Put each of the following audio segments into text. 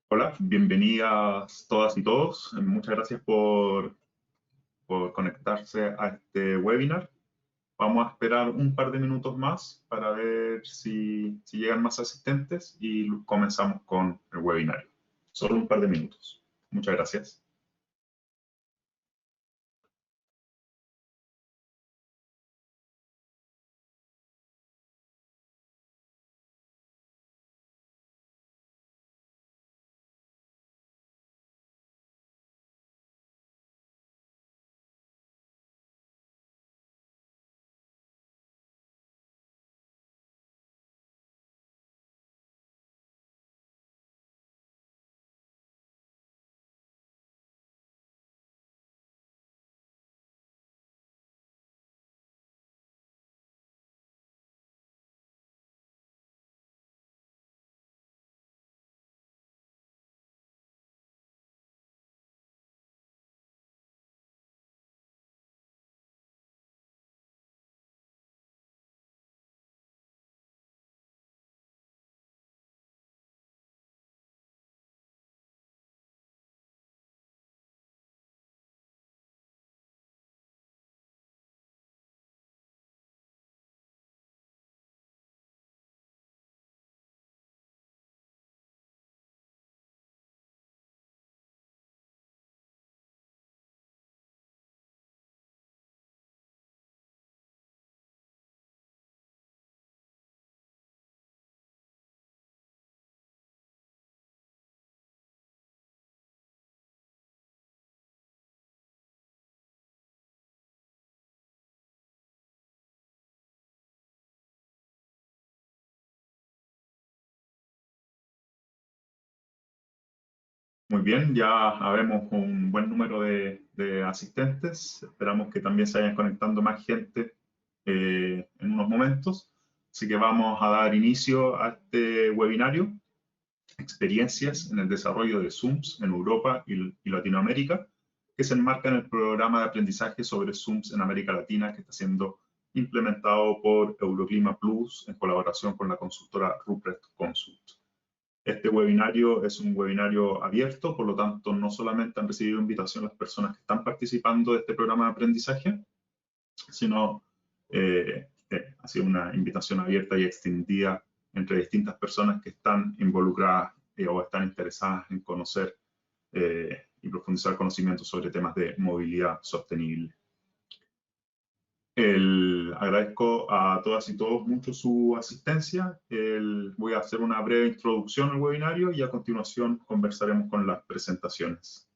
Hola, bienvenidas todas y todos. Muchas gracias por conectarse a este webinar. Vamos a esperar un par de minutos más para ver si llegan más asistentes y comenzamos con el webinar. Solo un par de minutos. Muchas gracias. Muy bien, ya habemos un buen número de asistentes. Esperamos que también se vayan conectando más gente en unos momentos. Así que vamos a dar inicio a este webinario. Experiencias en el desarrollo de Zooms en Europa y Latinoamérica, que se enmarca en el programa de aprendizaje sobre Zooms en América Latina que está siendo implementado por Euroclima Plus en colaboración con la consultora Rupert Consult. Este webinario es un webinario abierto, por lo tanto no solamente han recibido invitación las personas que están participando de este programa de aprendizaje, sino ha sido una invitación abierta y extendida entre distintas personas que están involucradas o están interesadas en conocer y profundizar conocimientos sobre temas de movilidad sostenible. Agradezco a todas y todos mucho su asistencia. Voy a hacer una breve introducción al webinario y a continuación conversaremos con las presentaciones.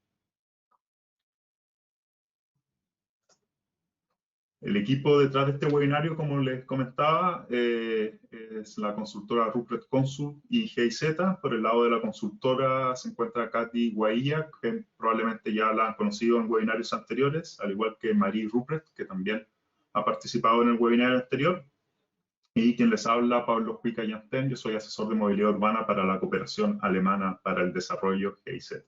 El equipo detrás de este webinario, como les comentaba, es la consultora Rupert Consult y GIZ. Por el lado de la consultora se encuentra Katy Guailla, que probablemente ya la han conocido en webinarios anteriores, al igual que Marie Rupert, que también ha participado en el webinario anterior. Y quien les habla, Pablo Juica-Yantén. Yo soy asesor de movilidad urbana para la Cooperación Alemana para el Desarrollo, GIZ.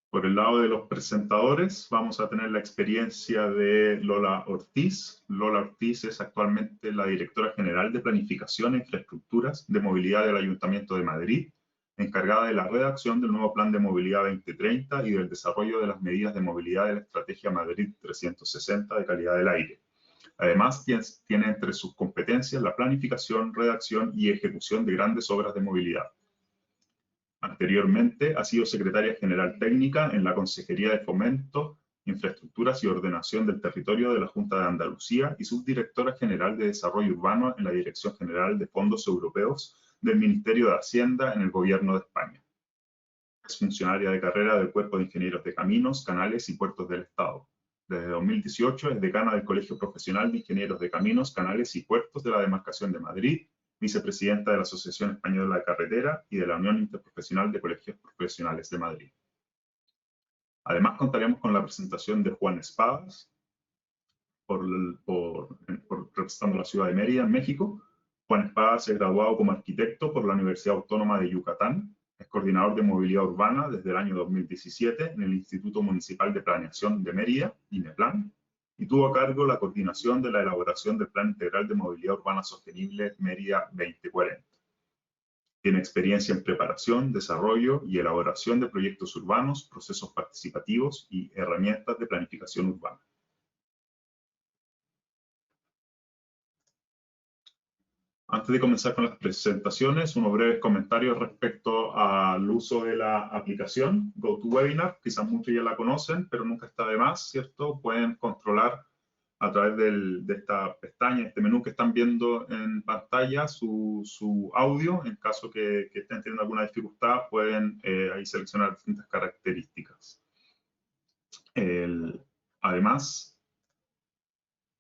Por el lado de los presentadores, vamos a tener la experiencia de Lola Ortiz. Lola Ortiz es actualmente la directora general de Planificación e Infraestructuras de Movilidad del Ayuntamiento de Madrid, encargada de la redacción del nuevo Plan de Movilidad 2030 y del desarrollo de las medidas de movilidad de la Estrategia Madrid 360 de calidad del aire. Además, tiene entre sus competencias la planificación, redacción y ejecución de grandes obras de movilidad. Anteriormente ha sido secretaria general técnica en la Consejería de Fomento, Infraestructuras y Ordenación del Territorio de la Junta de Andalucía y subdirectora general de Desarrollo Urbano en la Dirección General de Fondos Europeos del Ministerio de Hacienda en el Gobierno de España. Es funcionaria de carrera del Cuerpo de Ingenieros de Caminos, Canales y Puertos del Estado. Desde 2018 es decana del Colegio Profesional de Ingenieros de Caminos, Canales y Puertos de la Demarcación de Madrid, vicepresidenta de la Asociación Española de Carretera y de la Unión Interprofesional de Colegios Profesionales de Madrid. Además, contaremos con la presentación de Juan Espadas, representando a la ciudad de Mérida, en México. Juan Espadas es graduado como arquitecto por la Universidad Autónoma de Yucatán. Es coordinador de movilidad urbana desde el año 2017 en el Instituto Municipal de Planeación de Mérida, INEPLAN, y tuvo a cargo la coordinación de la elaboración del Plan Integral de Movilidad Urbana Sostenible Mérida 2040. Tiene experiencia en preparación, desarrollo y elaboración de proyectos urbanos, procesos participativos y herramientas de planificación urbana. Antes de comenzar con las presentaciones, unos breves comentarios respecto al uso de la aplicación GoToWebinar. Quizás muchos ya la conocen, pero nunca está de más, ¿cierto? Pueden controlar a través de esta pestaña, este menú que están viendo en pantalla, su audio. En caso que estén teniendo alguna dificultad, pueden ahí seleccionar distintas características. Además,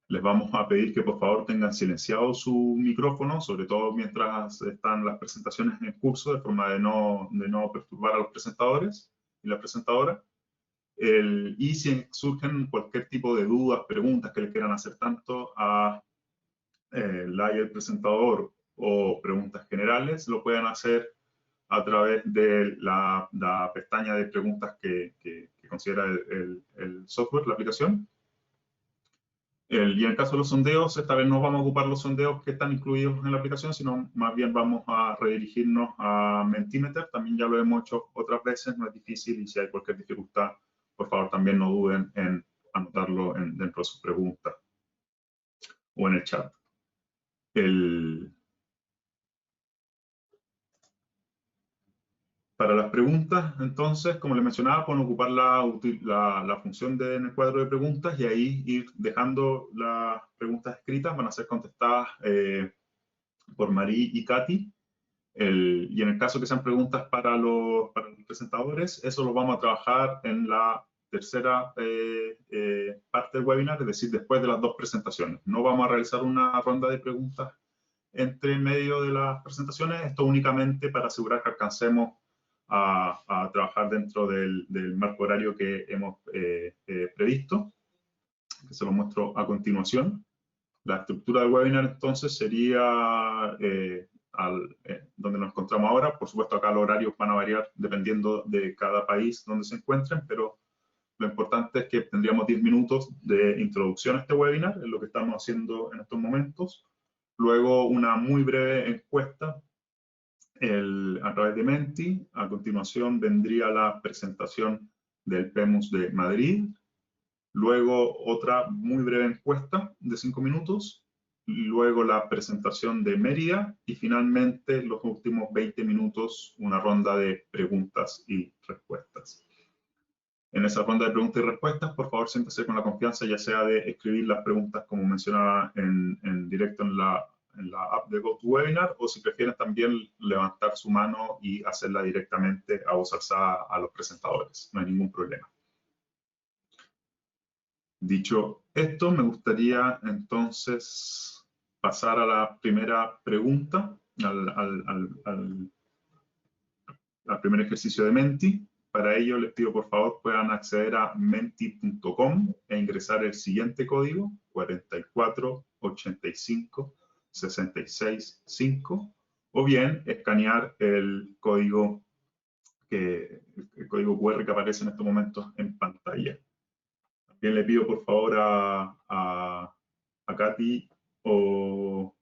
les vamos a pedir que por favor tengan silenciado su micrófono, sobre todo mientras están las presentaciones en curso, de forma de no perturbar a los presentadores y la presentadora. Y si surgen cualquier tipo de dudas, preguntas que le quieran hacer tanto a Laia, el presentador, o preguntas generales, lo pueden hacer a través de la pestaña de preguntas que considera el software, la aplicación. Y en el caso de los sondeos, esta vez no vamos a ocupar los sondeos que están incluidos en la aplicación, sino más bien vamos a redirigirnos a Mentimeter. También ya lo hemos hecho otras veces, no es difícil, y si hay cualquier dificultad, por favor también no duden en anotarlo dentro de sus preguntas o en el chat. Para las preguntas, entonces, como les mencionaba, pueden ocupar la función en el cuadro de preguntas y ahí ir dejando las preguntas escritas. Van a ser contestadas por Marí y Katy. Y en el caso que sean preguntas para los presentadores, eso lo vamos a trabajar en la tercera parte del webinar, es decir, después de las dos presentaciones. No vamos a realizar una ronda de preguntas entre medio de las presentaciones, esto únicamente para asegurar que alcancemos a trabajar dentro del marco horario que hemos previsto, que se lo muestro a continuación. La estructura del webinar entonces sería donde nos encontramos ahora. Por supuesto, acá los horarios van a variar dependiendo de cada país donde se encuentren, pero lo importante es que tendríamos 10 minutos de introducción a este webinar, es lo que estamos haciendo en estos momentos. Luego una muy breve encuesta a través de Menti. A continuación vendría la presentación del PEMUS de Madrid. Luego otra muy breve encuesta de 5 minutos. Luego la presentación de Mérida. Y finalmente, los últimos 20 minutos, una ronda de preguntas y respuestas. En esa ronda de preguntas y respuestas, por favor, siéntese con la confianza, ya sea de escribir las preguntas como mencionaba en directo en la app de GoToWebinar, o si prefieren también levantar su mano y hacerla directamente a voz alzada a los presentadores. No hay ningún problema. Dicho esto, me gustaría entonces pasar a la primera pregunta, al primer ejercicio de Menti. Para ello les pido por favor puedan acceder a menti.com e ingresar el siguiente código, 4485665, o bien escanear el código QR que aparece en estos momentos en pantalla. También le pido por favor a Katy o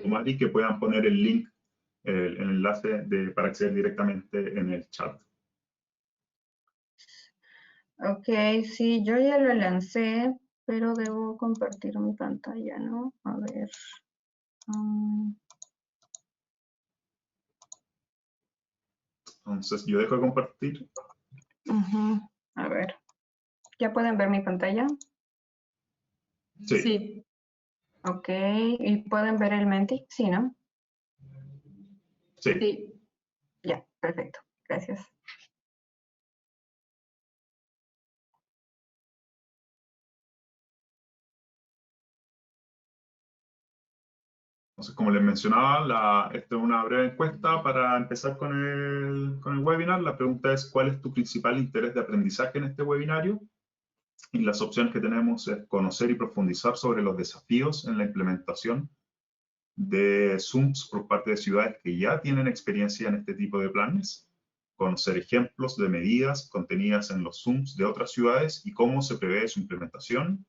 Mari que puedan poner el link, el enlace para acceder directamente en el chat. Ok, sí, yo ya lo lancé, pero debo compartir mi pantalla, ¿no? A ver. Entonces, yo dejo de compartir. A ver. ¿Ya pueden ver mi pantalla? Sí. Sí. Ok, ¿y pueden ver el Menti? Sí, ¿no? Sí. Sí. Ya, perfecto. Gracias. Entonces, como les mencionaba, esta es una breve encuesta para empezar con el webinar. La pregunta es, ¿cuál es tu principal interés de aprendizaje en este webinario? Y las opciones que tenemos es conocer y profundizar sobre los desafíos en la implementación de Zooms por parte de ciudades que ya tienen experiencia en este tipo de planes, conocer ejemplos de medidas contenidas en los Zooms de otras ciudades y cómo se prevé su implementación,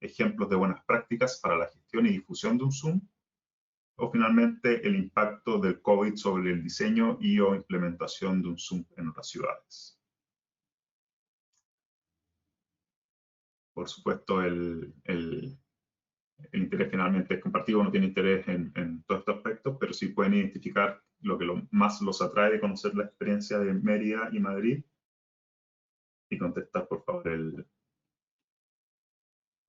ejemplos de buenas prácticas para la gestión y difusión de un Zoom, o finalmente el impacto del COVID sobre el diseño y o implementación de un Zoom en otras ciudades. Por supuesto, el interés finalmente es compartido, no tiene interés en todos estos aspectos, pero sí pueden identificar lo que más los atrae de conocer la experiencia de Mérida y Madrid y contestar, por favor, el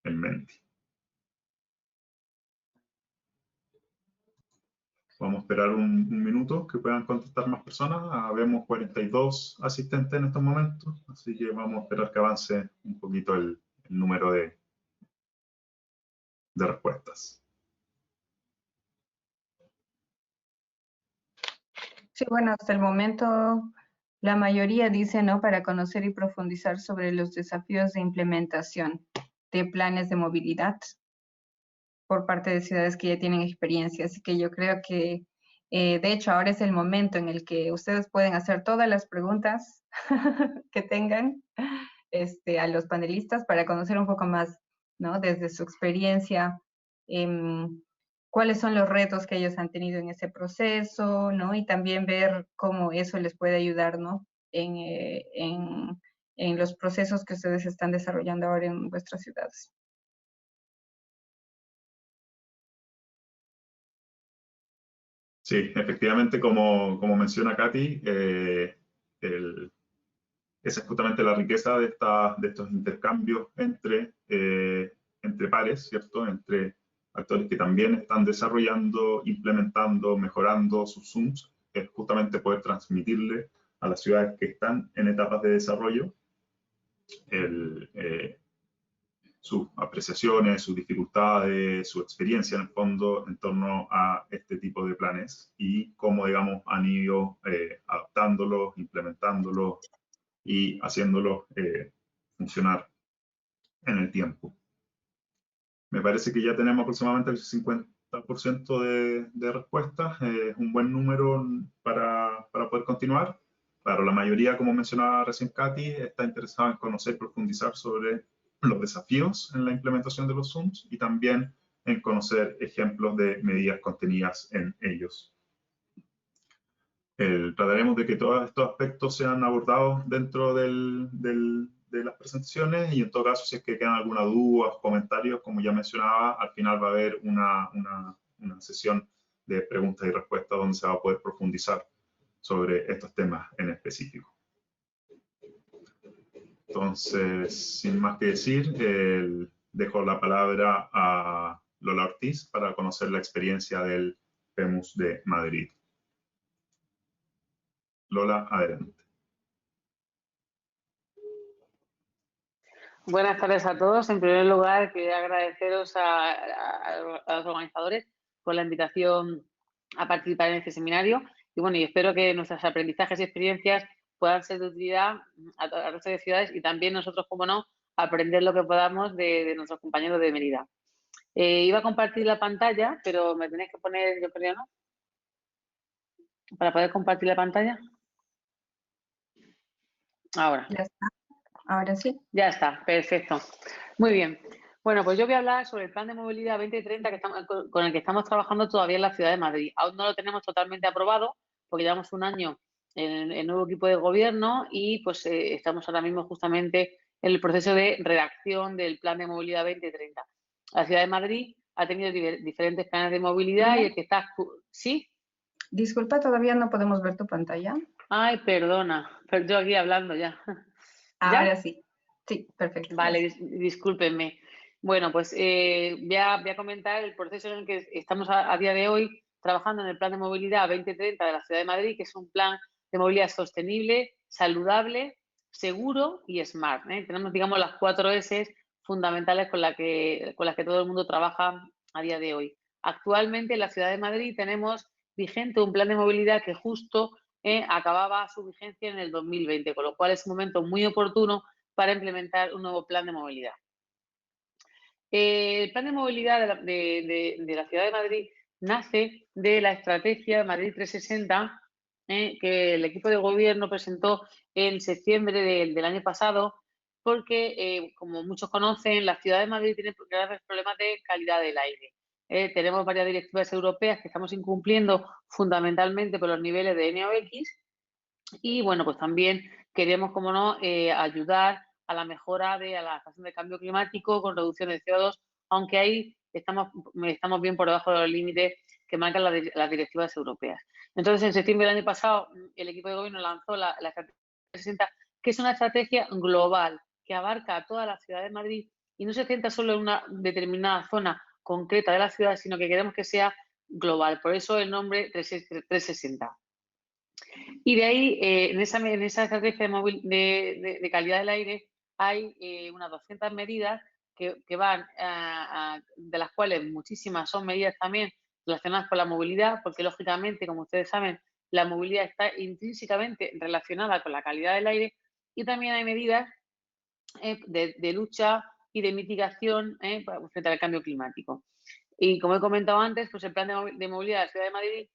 Menti. Vamos a esperar un minuto que puedan contestar más personas. Vemos 42 asistentes en estos momentos, así que vamos a esperar que avance un poquito el número de respuestas. Sí, bueno, hasta el momento la mayoría dice, ¿no? Para conocer y profundizar sobre los desafíos de implementación de planes de movilidad por parte de ciudades que ya tienen experiencia. Así que yo creo que, de hecho, ahora es el momento en el que ustedes pueden hacer todas las preguntas que tengan a los panelistas para conocer un poco más, ¿no? Desde su experiencia, cuáles son los retos que ellos han tenido en ese proceso, ¿no? Y también ver cómo eso les puede ayudar, ¿no? En los procesos que ustedes están desarrollando ahora en vuestras ciudades. Sí, efectivamente, como menciona Katy, esa es justamente la riqueza de estos intercambios entre pares, ¿cierto? Entre actores que también están desarrollando, implementando, mejorando sus Zooms, es justamente poder transmitirle a las ciudades que están en etapas de desarrollo sus apreciaciones, sus dificultades, su experiencia en el fondo en torno a este tipo de planes y cómo, digamos, han ido adaptándolos, implementándolos y haciéndolos funcionar en el tiempo. Me parece que ya tenemos aproximadamente el 50% de respuestas, es un buen número para poder continuar. Claro, la mayoría, como mencionaba recién Katy, está interesada en conocer y profundizar sobre los desafíos en la implementación de los Zooms y también en conocer ejemplos de medidas contenidas en ellos. Trataremos de que todos estos aspectos sean abordados dentro de las presentaciones y en todo caso, si es que quedan alguna duda o comentarios, como ya mencionaba, al final va a haber una sesión de preguntas y respuestas donde se va a poder profundizar sobre estos temas en específico. Entonces, sin más que decir, dejo la palabra a Lola Ortiz para conocer la experiencia del PEMUS de Madrid. Lola, adelante. Buenas tardes a todos. En primer lugar, quería agradeceros a los organizadores por la invitación a participar en este seminario. Y bueno, y espero que nuestros aprendizajes y experiencias puedan ser de utilidad al resto de ciudades y también nosotros, como no, aprender lo que podamos de nuestros compañeros de Mérida. Iba a compartir la pantalla, pero me tenéis que poner, yo creo, ¿no? Para poder compartir la pantalla. Ahora. Ya está. Ahora sí. Ya está, perfecto. Muy bien. Bueno, pues yo voy a hablar sobre el Plan de Movilidad 2030 con el que estamos trabajando todavía en la Ciudad de Madrid. Aún no lo tenemos totalmente aprobado porque llevamos un año en el nuevo equipo de gobierno y pues estamos ahora mismo justamente en el proceso de redacción del Plan de Movilidad 2030. La Ciudad de Madrid ha tenido diferentes planes de movilidad y el que está... ¿Sí? Disculpa, todavía no podemos ver tu pantalla. Ay, perdona, pero yo aquí hablando ya. Ahora sí. Sí, perfecto. Vale, discúlpenme. Bueno, pues voy a comentar el proceso en el que estamos a día de hoy trabajando en el Plan de Movilidad 2030 de la Ciudad de Madrid, que es un plan de movilidad sostenible, saludable, seguro y smart. Tenemos, digamos, las 4 S fundamentales con las que todo el mundo trabaja a día de hoy. Actualmente en la Ciudad de Madrid tenemos vigente un plan de movilidad que justo acababa su vigencia en el 2020, con lo cual es un momento muy oportuno para implementar un nuevo plan de movilidad. El plan de movilidad de la Ciudad de Madrid nace de la estrategia Madrid 360 que el equipo de gobierno presentó en septiembre del año pasado porque, como muchos conocen, la Ciudad de Madrid tiene graves problemas de calidad del aire. tenemos varias directivas europeas que estamos incumpliendo fundamentalmente por los niveles de NOx y, bueno, pues también queremos, como no, ayudar a la mejora de la adaptación del cambio climático con reducción de CO2, aunque ahí estamos bien por debajo de los límites que marcan las directivas europeas. Entonces, en septiembre del año pasado, el equipo de gobierno lanzó la Estrategia 360, que es una estrategia global que abarca a toda la ciudad de Madrid y no se centra solo en una determinada zona concreta de la ciudad, sino que queremos que sea global. Por eso el nombre 360. Y de ahí, en esa estrategia de calidad del aire, hay unas 200 medidas que van, de las cuales muchísimas son medidas también relacionadas con la movilidad, porque lógicamente, como ustedes saben, la movilidad está intrínsecamente relacionada con la calidad del aire, y también hay medidas de lucha y de mitigación frente al cambio climático. Y como he comentado antes, pues el plan de movilidad de la Ciudad de Madrid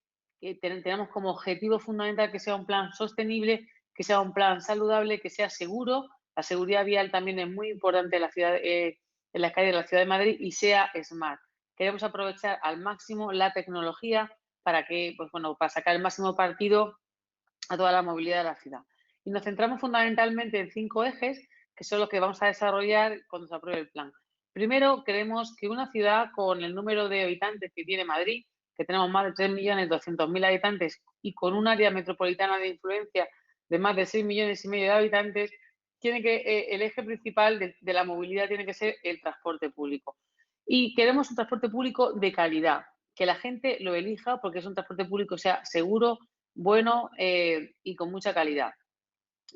tenemos como objetivo fundamental que sea un plan sostenible, que sea un plan saludable, que sea seguro. La seguridad vial también es muy importante en la ciudad, en las calles de la Ciudad de Madrid, y sea smart. Queremos aprovechar al máximo la tecnología para que, pues bueno, para sacar el máximo partido a toda la movilidad de la ciudad. Y nos centramos fundamentalmente en 5 ejes, que son los que vamos a desarrollar cuando se apruebe el plan. Primero, queremos que una ciudad con el número de habitantes que tiene Madrid, que tenemos más de 3.200.000 habitantes, y con un área metropolitana de influencia de más de 6,5 millones de habitantes, tiene que, el eje principal de la movilidad tiene que ser el transporte público. Y queremos un transporte público de calidad, que la gente lo elija porque es un transporte público que sea seguro, bueno y con mucha calidad.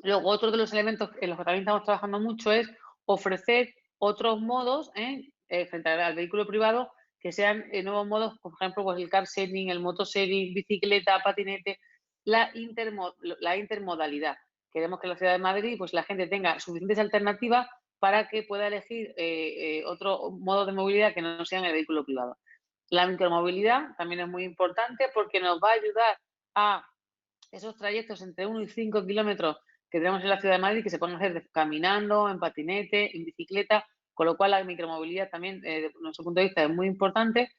Luego, otro de los elementos en los que también estamos trabajando mucho es ofrecer otros modos frente al vehículo privado, que sean nuevos modos, por ejemplo, pues el car sharing, el motosharing, bicicleta, patinete, la intermodalidad. Queremos que en la ciudad de Madrid pues la gente tenga suficientes alternativas para que pueda elegir otro modo de movilidad que no sea en el vehículo privado. La micromovilidad también es muy importante porque nos va a ayudar a esos trayectos entre 1 y 5 kilómetros que tenemos en la ciudad de Madrid, que se pueden hacer caminando, en patinete, en bicicleta, con lo cual la micromovilidad también, desde nuestro punto de vista, es muy importante.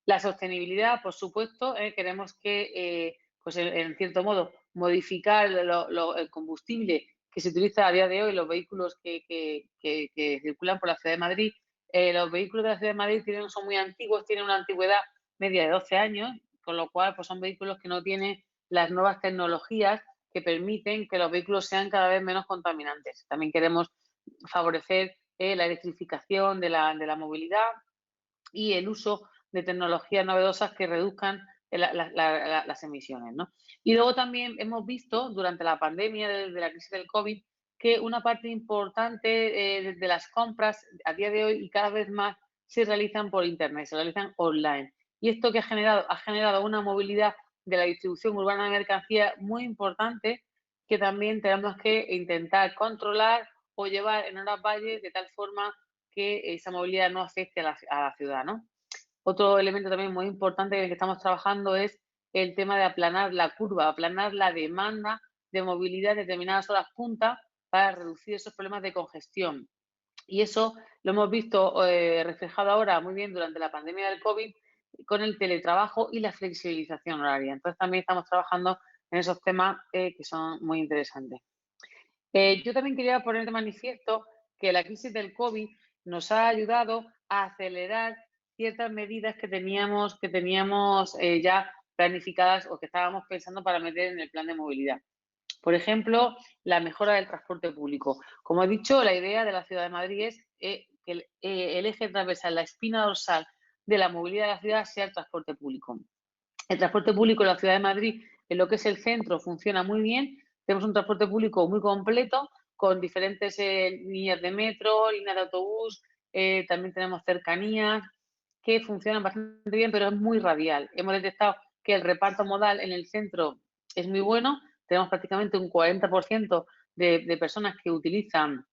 La sostenibilidad, por supuesto, queremos que, pues en cierto modo, modificar el combustible que se utiliza a día de hoy en los vehículos que circulan por la ciudad de Madrid. Los vehículos de la ciudad de Madrid son muy antiguos, tienen una antigüedad media de 12 años, con lo cual pues son vehículos que no tienen las nuevas tecnologías que permiten que los vehículos sean cada vez menos contaminantes. También queremos favorecer la electrificación de la movilidad y el uso de tecnologías novedosas que reduzcan las emisiones, ¿no? Y luego también hemos visto durante la pandemia de la crisis del COVID que una parte importante de las compras a día de hoy y cada vez más se realizan por Internet, se realizan online. Y esto que ha generado una movilidad de la distribución urbana de mercancías muy importante, que también tenemos que intentar controlar o llevar en horas valle de tal forma que esa movilidad no afecte a la ciudad, ¿no? Otro elemento también muy importante en el que estamos trabajando es el tema de aplanar la curva, aplanar la demanda de movilidad en determinadas horas punta para reducir esos problemas de congestión. Y eso lo hemos visto reflejado ahora muy bien durante la pandemia del COVID con el teletrabajo y la flexibilización horaria. Entonces también estamos trabajando en esos temas que son muy interesantes. Yo también quería poner de manifiesto que la crisis del COVID nos ha ayudado a acelerar ciertas medidas que teníamos ya planificadas o que estábamos pensando para meter en el plan de movilidad. Por ejemplo, la mejora del transporte público. Como he dicho, la idea de la Ciudad de Madrid es que el eje transversal, la espina dorsal de la movilidad de la ciudad sea el transporte público. El transporte público en la Ciudad de Madrid, en lo que es el centro, funciona muy bien. Tenemos un transporte público muy completo, con diferentes líneas de metro, líneas de autobús, también tenemos cercanías que funcionan bastante bien, pero es muy radial. Hemos detectado que el reparto modal en el centro es muy bueno. Tenemos prácticamente un 40% de personas que utilizan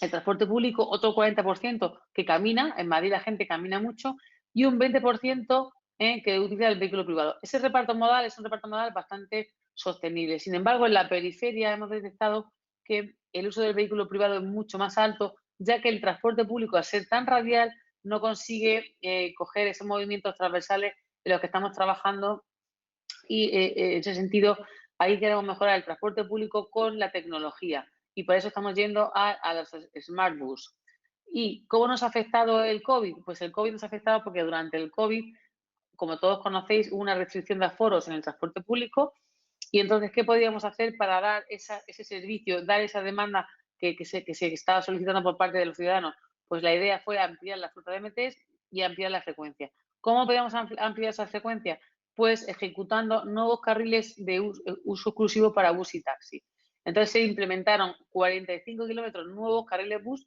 el transporte público, otro 40% que camina. En Madrid la gente camina mucho, y un 20% que utiliza el vehículo privado. Ese reparto modal es un reparto modal bastante sostenible. Sin embargo, en la periferia hemos detectado que el uso del vehículo privado es mucho más alto, ya que el transporte público, al ser tan radial, no consigue coger esos movimientos transversales en los que estamos trabajando y en ese sentido ahí queremos mejorar el transporte público con la tecnología y por eso estamos yendo a los Smart Bus. ¿Y cómo nos ha afectado el COVID? Pues el COVID nos ha afectado porque durante el COVID, como todos conocéis, hubo una restricción de aforos en el transporte público y entonces, ¿qué podíamos hacer para dar ese servicio, dar esa demanda que se estaba solicitando por parte de los ciudadanos? Pues la idea fue ampliar la flota de MTs y ampliar la frecuencia. ¿Cómo podíamos ampliar esa frecuencia? Pues ejecutando nuevos carriles de uso exclusivo para bus y taxi. Entonces se implementaron 45 kilómetros nuevos carriles bus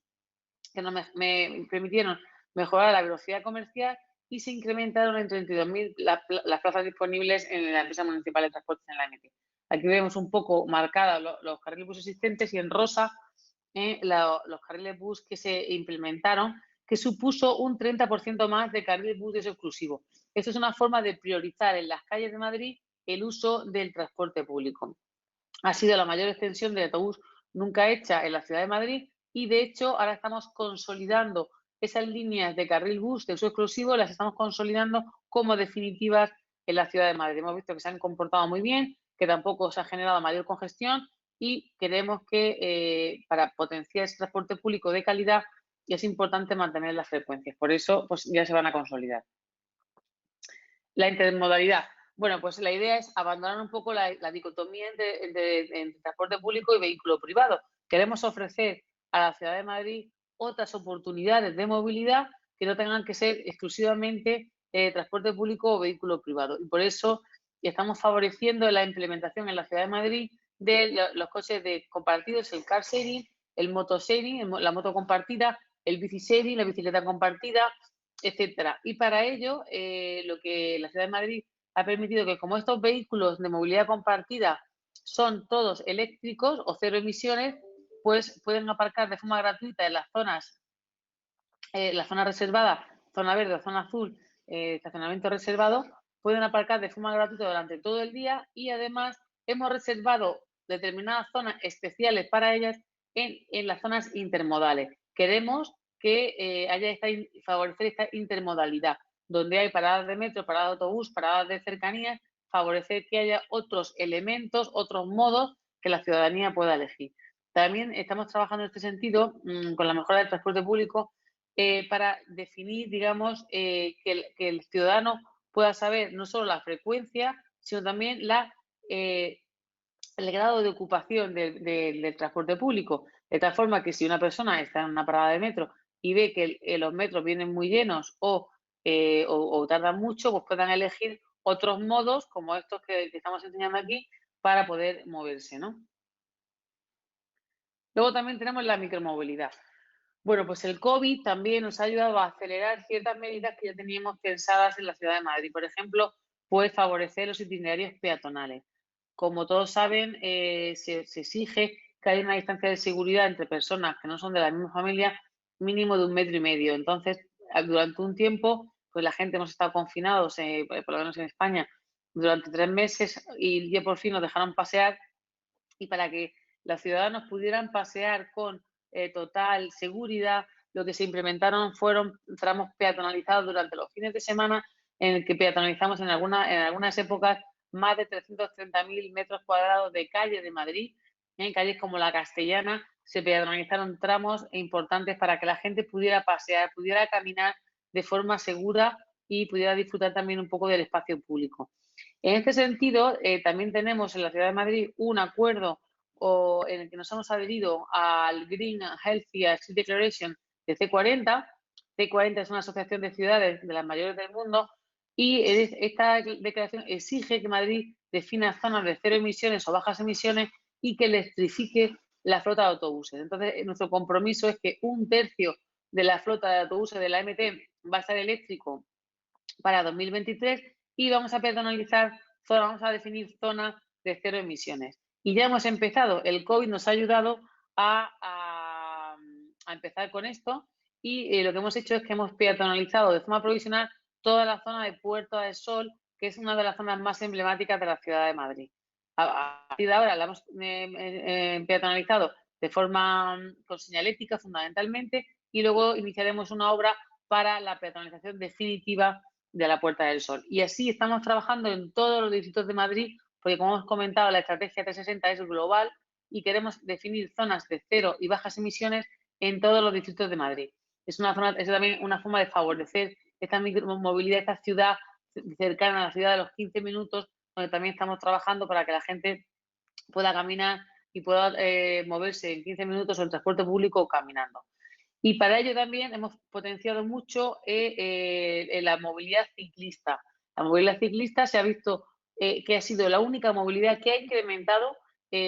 que me permitieron mejorar la velocidad comercial y se incrementaron en 32.000 las plazas disponibles en la empresa municipal de transportes en la MT. Aquí vemos un poco marcados los carriles bus existentes y en rosa los carriles bus que se implementaron, que supuso un 30% más de carriles bus de uso exclusivo. Esto es una forma de priorizar en las calles de Madrid el uso del transporte público. Ha sido la mayor extensión de autobús nunca hecha en la ciudad de Madrid y, de hecho, ahora estamos consolidando esas líneas de carril bus de uso exclusivo, las estamos consolidando como definitivas en la ciudad de Madrid. Hemos visto que se han comportado muy bien, que tampoco se ha generado mayor congestión y queremos que para potenciar ese transporte público de calidad es importante mantener las frecuencias. Por eso, pues ya se van a consolidar. La intermodalidad. Bueno, pues la idea es abandonar un poco la dicotomía entre transporte público y vehículo privado. Queremos ofrecer a la ciudad de Madrid otras oportunidades de movilidad que no tengan que ser exclusivamente transporte público o vehículo privado. Y por eso estamos favoreciendo la implementación en la ciudad de Madrid de los coches compartidos, el car sharing, el moto sharing, la moto compartida, el bici sharing, la bicicleta compartida, etcétera. Y para ello, lo que la ciudad de Madrid ha permitido que, como estos vehículos de movilidad compartida son todos eléctricos o cero emisiones, pues pueden aparcar de forma gratuita en las zonas, la zona reservada, zona verde o zona azul, estacionamiento reservado, pueden aparcar de forma gratuita durante todo el día y además hemos reservado determinadas zonas especiales para ellas en las zonas intermodales. Queremos que favorecer esta intermodalidad, donde hay paradas de metro, paradas de autobús, paradas de cercanías, favorecer que haya otros elementos, otros modos que la ciudadanía pueda elegir. También estamos trabajando en este sentido con la mejora del transporte público para definir, digamos, que el ciudadano pueda saber no solo la frecuencia, sino también el grado de ocupación del transporte público. De tal forma que si una persona está en una parada de metro y ve que los metros vienen muy llenos o tardan mucho, pues puedan elegir otros modos como estos que estamos enseñando aquí para poder moverse, ¿no? Luego también tenemos la micromovilidad. Bueno, pues el COVID también nos ha ayudado a acelerar ciertas medidas que ya teníamos pensadas en la ciudad de Madrid. Por ejemplo, pues favorecer los itinerarios peatonales. Como todos saben, se exige que haya una distancia de seguridad entre personas que no son de la misma familia mínimo de 1,5 metros. Entonces, durante un tiempo, pues la gente hemos estado confinados, por lo menos en España, durante 3 meses y ya por fin nos dejaron pasear y para que los ciudadanos pudieran pasear con total seguridad, lo que se implementaron fueron tramos peatonalizados durante los fines de semana, en el que peatonalizamos en algunas épocas más de 330.000 metros cuadrados de calle de Madrid. En calles como la Castellana se peatonalizaron tramos importantes para que la gente pudiera pasear, pudiera caminar de forma segura y pudiera disfrutar también un poco del espacio público. En este sentido, también tenemos en la Ciudad de Madrid un acuerdo en el que nos hemos adherido al Green Healthy City Declaration de C40. C40 es una asociación de ciudades de las mayores del mundo y esta declaración exige que Madrid defina zonas de cero emisiones o bajas emisiones y que electrifique la flota de autobuses. Entonces, nuestro compromiso es que 1/3 de la flota de autobuses de la MT va a estar eléctrico para 2023 y vamos a peatonalizar, vamos a definir zonas de cero emisiones. Y ya hemos empezado, el COVID nos ha ayudado a empezar con esto y lo que hemos hecho es que hemos peatonalizado de forma provisional toda la zona de Puerta del Sol, que es una de las zonas más emblemáticas de la ciudad de Madrid. A partir de ahora la hemos peatonalizado de forma con señalética fundamentalmente y luego iniciaremos una obra para la peatonalización definitiva de la Puerta del Sol. Y así estamos trabajando en todos los distritos de Madrid, porque como hemos comentado, la estrategia 360 es global y queremos definir zonas de cero y bajas emisiones en todos los distritos de Madrid. Es también una forma de favorecer esta micromovilidad, esta ciudad cercana a la ciudad de los 15 minutos, donde también estamos trabajando para que la gente pueda caminar y pueda moverse en 15 minutos en transporte público o caminando. Y para ello también hemos potenciado mucho la movilidad ciclista. La movilidad ciclista se ha visto que ha sido la única movilidad que ha incrementado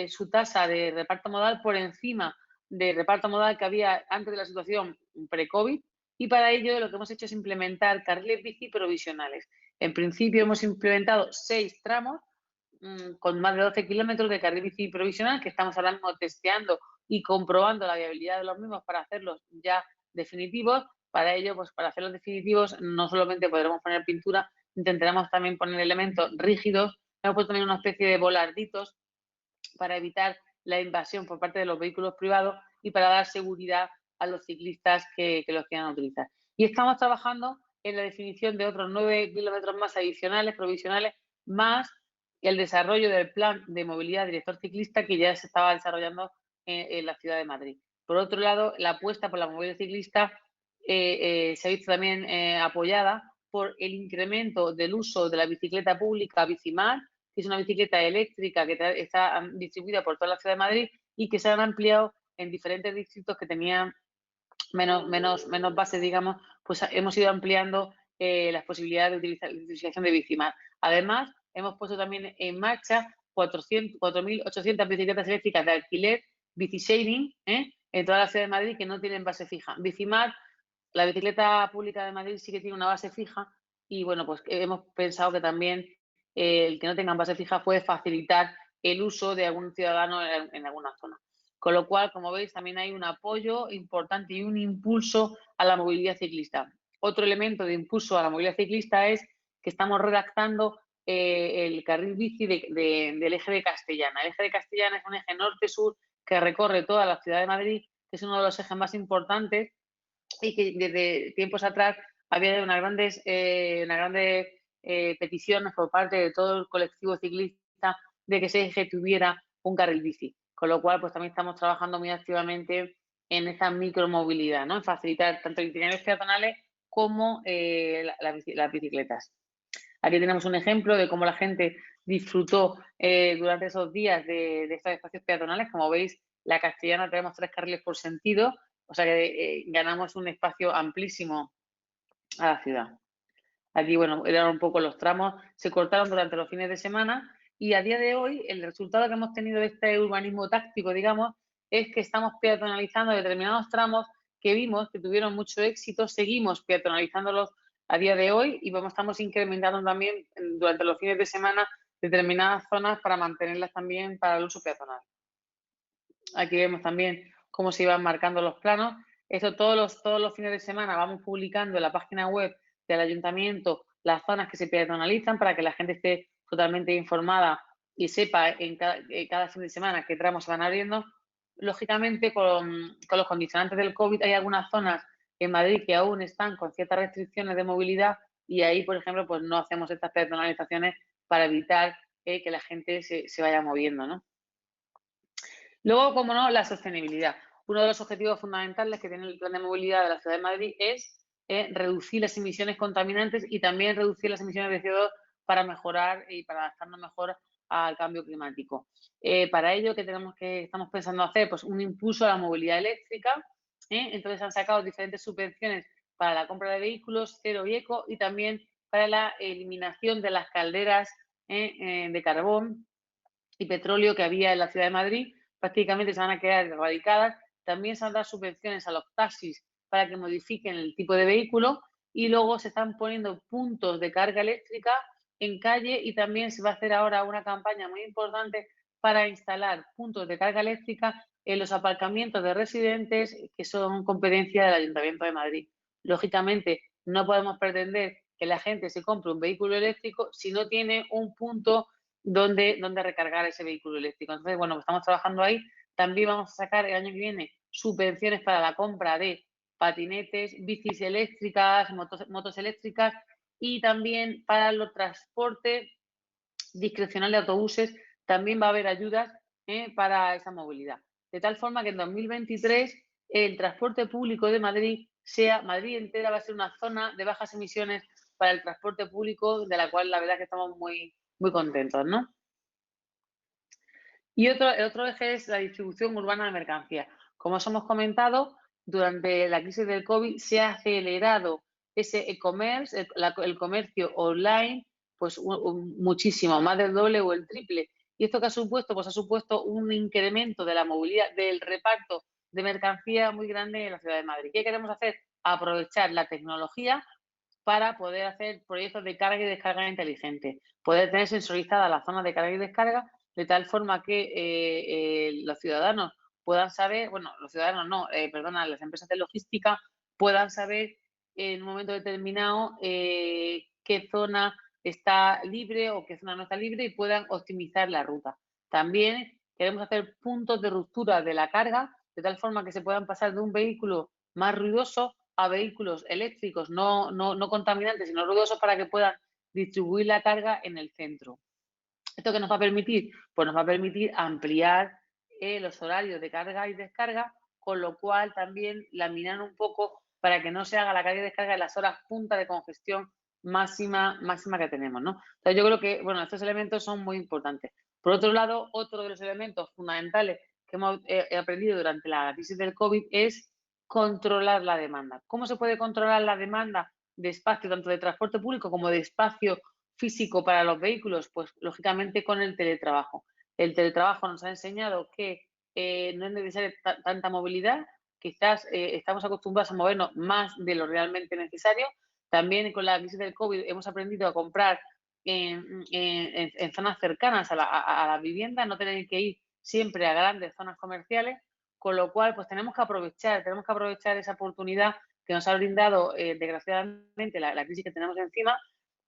su tasa de reparto modal por encima del reparto modal que había antes de la situación pre-COVID, y para ello lo que hemos hecho es implementar carriles bici provisionales. En principio hemos implementado 6 tramos con más de 12 kilómetros de carril bici provisional que estamos ahora mismo testeando y comprobando la viabilidad de los mismos para hacerlos ya definitivos. Para ello, pues para hacerlos definitivos, no solamente podremos poner pintura, intentaremos también poner elementos rígidos. Hemos puesto también una especie de volarditos para evitar la invasión por parte de los vehículos privados y para dar seguridad a los ciclistas que los quieran utilizar. Y estamos trabajando en la definición de otros 9 kilómetros más adicionales, provisionales, más el desarrollo del plan de movilidad director ciclista que ya se estaba desarrollando en la ciudad de Madrid. Por otro lado, la apuesta por la movilidad ciclista se ha visto también apoyada por el incremento del uso de la bicicleta pública Bicimar, que es una bicicleta eléctrica que está distribuida por toda la ciudad de Madrid y que se han ampliado en diferentes distritos que tenían menos base, digamos, pues hemos ido ampliando las posibilidades de utilización de Bicimar. Además, hemos puesto también en marcha 4.800 bicicletas eléctricas de alquiler, Bicisharing, en toda la ciudad de Madrid que no tienen base fija. Bicimar, la bicicleta pública de Madrid sí que tiene una base fija y, bueno, pues hemos pensado que también el que no tengan base fija puede facilitar el uso de algún ciudadano en alguna zona. Con lo cual, como veis, también hay un apoyo importante y un impulso a la movilidad ciclista. Otro elemento de impulso a la movilidad ciclista es que estamos redactando el carril bici del eje de Castellana. El eje de Castellana es un eje norte-sur que recorre toda la ciudad de Madrid, que es uno de los ejes más importantes y que desde tiempos atrás había unas grandes peticiones por parte de todo el colectivo ciclista de que ese eje tuviera un carril bici. Con lo cual, pues también estamos trabajando muy activamente en esa micromovilidad, ¿no? En facilitar tanto itineraриos peatonales como las bicicletas. Aquí tenemos un ejemplo de cómo la gente disfrutó durante esos días de estos espacios peatonales. Como veis, la Castellana tenemos 3 carriles por sentido, o sea que ganamos un espacio amplísimo a la ciudad. Aquí, bueno, eran un poco los tramos, se cortaron durante los fines de semana y a día de hoy el resultado que hemos tenido de este urbanismo táctico, digamos, es que estamos peatonalizando determinados tramos que vimos que tuvieron mucho éxito, seguimos peatonalizándolos a día de hoy y estamos incrementando también durante los fines de semana determinadas zonas para mantenerlas también para el uso peatonal. Aquí vemos también cómo se iban marcando los planos. Esto todos los fines de semana vamos publicando en la página web del ayuntamiento las zonas que se peatonalizan para que la gente esté totalmente informada y sepa en cada fin de semana qué tramos se van abriendo. Lógicamente, con los condicionantes del COVID hay algunas zonas en Madrid que aún están con ciertas restricciones de movilidad y ahí, por ejemplo, pues no hacemos estas peatonalizaciones para evitar que la gente se vaya moviendo, ¿no? Luego, como no, la sostenibilidad. Uno de los objetivos fundamentales que tiene el Plan de Movilidad de la Ciudad de Madrid es reducir las emisiones contaminantes y también reducir las emisiones de CO2 para mejorar y para adaptarnos mejor al cambio climático. Para ello, ¿qué estamos pensando hacer? Pues un impulso a la movilidad eléctrica. Entonces han sacado diferentes subvenciones para la compra de vehículos cero y eco y también para la eliminación de las calderas de carbón y petróleo que había en la Ciudad de Madrid. Prácticamente se van a quedar erradicadas. También se han dado subvenciones a los taxis para que modifiquen el tipo de vehículo y luego se están poniendo puntos de carga eléctrica en calle y también se va a hacer ahora una campaña muy importante para instalar puntos de carga eléctrica en los aparcamientos de residentes que son competencia del Ayuntamiento de Madrid. Lógicamente, no podemos pretender que la gente se compre un vehículo eléctrico si no tiene un punto donde recargar ese vehículo eléctrico. Entonces, bueno, estamos trabajando ahí. También vamos a sacar el año que viene subvenciones para la compra de patinetes, bicis eléctricas, motos eléctricas y también para los transportes discrecional de autobuses también va a haber ayudas para esa movilidad. De tal forma que en 2023 el transporte público de Madrid Madrid entera va a ser una zona de bajas emisiones para el transporte público, de la cual la verdad es que estamos muy, muy contentos, ¿no? Y el otro eje es la distribución urbana de mercancías. Como os hemos comentado, durante la crisis del COVID se ha acelerado ese e-commerce, el comercio online, pues muchísimo, más del doble o el triple. ¿Y esto qué ha supuesto? Pues ha supuesto un incremento de la movilidad, del reparto de mercancía muy grande en la ciudad de Madrid. ¿Qué queremos hacer? Aprovechar la tecnología para poder hacer proyectos de carga y descarga inteligente, poder tener sensorizada la zona de carga y descarga de tal forma que los ciudadanos puedan saber, bueno, los ciudadanos no, perdona, las empresas de logística puedan saber en un momento determinado qué zona está libre o qué zona no está libre y puedan optimizar la ruta. También queremos hacer puntos de ruptura de la carga de tal forma que se puedan pasar de un vehículo más ruidoso a vehículos eléctricos no contaminantes, sino ruidosos para que puedan distribuir la carga en el centro. ¿Esto qué nos va a permitir? Pues nos va a permitir ampliar los horarios de carga y descarga, con lo cual también laminar un poco para que no se haga la carga y descarga en las horas punta de congestión máxima que tenemos, ¿no? Entonces yo creo que, bueno, estos elementos son muy importantes. Por otro lado, otro de los elementos fundamentales que hemos aprendido durante la crisis del COVID es controlar la demanda. ¿Cómo se puede controlar la demanda de espacio, tanto de transporte público como de espacio físico para los vehículos? Pues lógicamente con el teletrabajo. El teletrabajo nos ha enseñado que no es necesaria tanta movilidad, quizás estamos acostumbrados a movernos más de lo realmente necesario. También con la crisis del COVID hemos aprendido a comprar en zonas cercanas a la vivienda, no tener que ir siempre a grandes zonas comerciales, con lo cual pues tenemos que aprovechar esa oportunidad que nos ha brindado desgraciadamente la crisis que tenemos encima.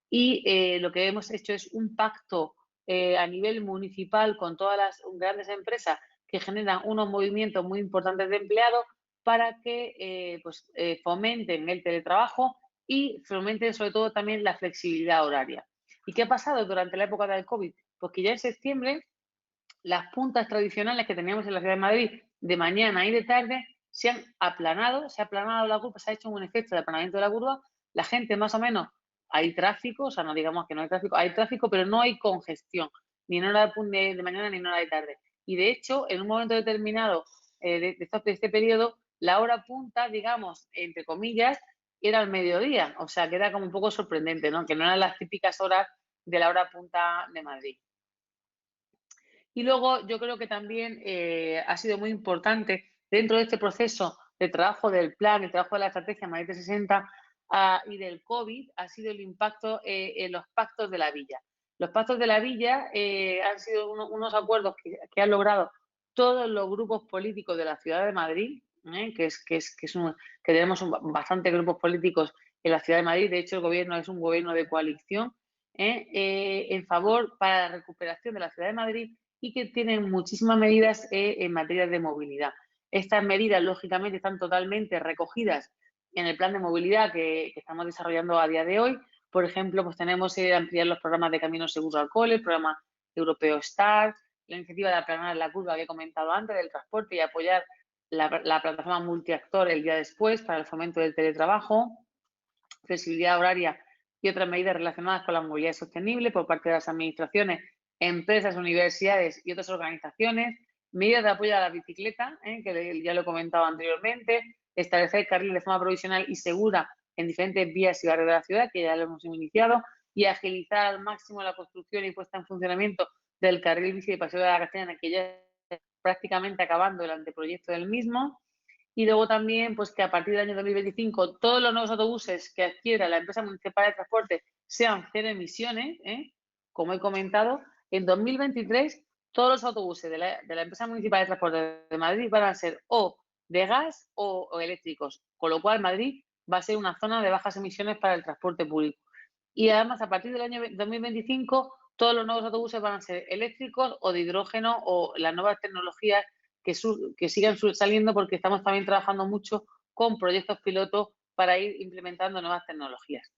Y lo que hemos hecho es un pacto a nivel municipal con todas las grandes empresas que generan unos movimientos muy importantes de empleados para que fomenten el teletrabajo y fomenten sobre todo también la flexibilidad horaria. ¿Y qué ha pasado durante la época del COVID? Pues que ya en septiembre las puntas tradicionales que teníamos en la ciudad de Madrid de mañana y de tarde se han aplanado, se ha aplanado la curva, se ha hecho un efecto de aplanamiento de la curva, la gente más o menos, hay tráfico, o sea, no digamos que no hay tráfico, pero no hay congestión, ni en hora de mañana ni en hora de tarde. Y de hecho, en un momento determinado de este periodo, la hora punta, digamos, entre comillas, era al mediodía, o sea, que era como un poco sorprendente, ¿no? Que no eran las típicas horas de la hora punta de Madrid. Y luego yo creo que también ha sido muy importante dentro de este proceso de trabajo del plan, el trabajo de la estrategia Madrid 360 y del COVID, ha sido el impacto en los pactos de la villa. Los pactos de la villa han sido unos acuerdos que han logrado todos los grupos políticos de la ciudad de Madrid, que tenemos bastantes grupos políticos en la ciudad de Madrid. De hecho, el gobierno es un gobierno de coalición en favor para la recuperación de la ciudad de Madrid y que tienen muchísimas medidas en materia de movilidad. Estas medidas, lógicamente, están totalmente recogidas en el plan de movilidad que estamos desarrollando a día de hoy. Por ejemplo, pues tenemos ampliar los programas de caminos seguros al cole, el programa europeo STAR, la iniciativa de aplanar la curva que he comentado antes del transporte y apoyar la plataforma multiactor el día después para el fomento del teletrabajo, flexibilidad horaria y otras medidas relacionadas con la movilidad sostenible por parte de las administraciones, empresas, universidades y otras organizaciones, medidas de apoyo a la bicicleta, que ya lo he comentado anteriormente, establecer carriles de forma provisional y segura en diferentes vías y barrios de la ciudad, que ya lo hemos iniciado, y agilizar al máximo la construcción y puesta en funcionamiento del carril bici de Paseo de la Castellana, que ya está prácticamente acabando el anteproyecto del mismo. Y luego también, pues que a partir del año 2025 todos los nuevos autobuses que adquiera la empresa municipal de transporte sean cero emisiones, como he comentado. En 2023 todos los autobuses de la empresa municipal de transporte de Madrid van a ser o de gas o eléctricos, con lo cual Madrid va a ser una zona de bajas emisiones para el transporte público. Y además, a partir del año 2025, todos los nuevos autobuses van a ser eléctricos o de hidrógeno o las nuevas tecnologías que sigan saliendo, porque estamos también trabajando mucho con proyectos pilotos para ir implementando nuevas tecnologías.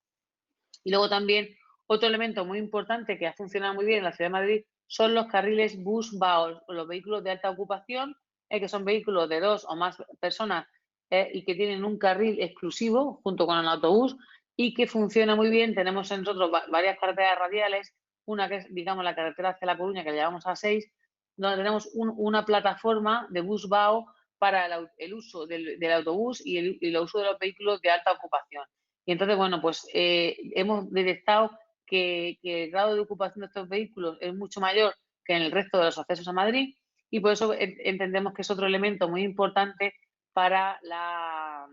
Y luego también otro elemento muy importante que ha funcionado muy bien en la Ciudad de Madrid son los carriles bus-VAO, o los vehículos de alta ocupación, que son vehículos de 2 o más personas y que tienen un carril exclusivo junto con el autobús y que funciona muy bien. Tenemos en nosotros varias carreteras radiales, una que es, digamos, la carretera hacia La Coruña, que le llevamos a 6, donde tenemos una plataforma de bus-VAO para el uso del autobús y el uso de los vehículos de alta ocupación. Y entonces, bueno, pues hemos detectado que el grado de ocupación de estos vehículos es mucho mayor que en el resto de los accesos a Madrid y por eso entendemos que es otro elemento muy importante para la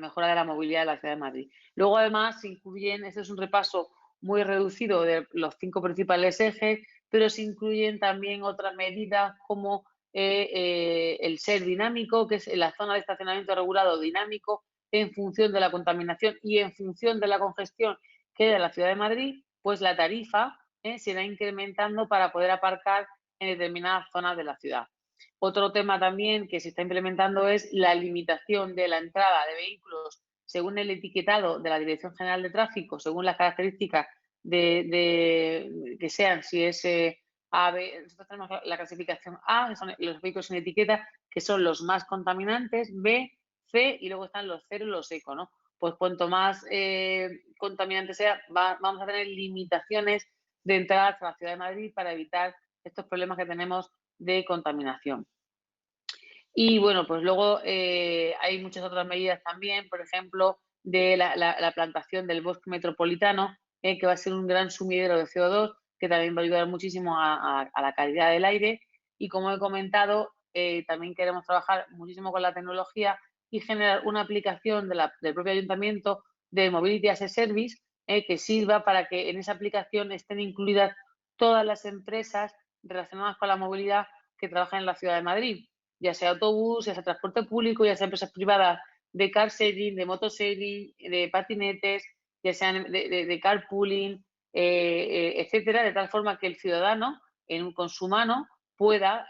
mejora de la movilidad de la Ciudad de Madrid. Luego, además, se incluyen, este es un repaso muy reducido de los 5 principales ejes, pero se incluyen también otras medidas como el ser dinámico, que es la zona de estacionamiento regulado dinámico, en función de la contaminación y en función de la congestión que hay en la Ciudad de Madrid, pues la tarifa se irá incrementando para poder aparcar en determinadas zonas de la ciudad. Otro tema también que se está implementando es la limitación de la entrada de vehículos según el etiquetado de la Dirección General de Tráfico, según las características que sean, si es A, B. Nosotros tenemos la clasificación A, que son los vehículos sin etiqueta, que son los más contaminantes, B, C, y luego están los cero y los eco, ¿no? Pues cuanto más contaminante sea, vamos a tener limitaciones de entrada a la Ciudad de Madrid para evitar estos problemas que tenemos de contaminación. Y bueno, pues luego hay muchas otras medidas también, por ejemplo, de la plantación del bosque metropolitano, que va a ser un gran sumidero de CO2, que también va a ayudar muchísimo a la calidad del aire. Y como he comentado, también queremos trabajar muchísimo con la tecnología y generar una aplicación del propio ayuntamiento de Mobility as a Service, que sirva para que en esa aplicación estén incluidas todas las empresas relacionadas con la movilidad que trabajan en la Ciudad de Madrid, ya sea autobús, ya sea transporte público, ya sea empresas privadas de car sharing, de motosharing, de patinetes, ya sean de carpooling, etcétera, de tal forma que el ciudadano con su mano pueda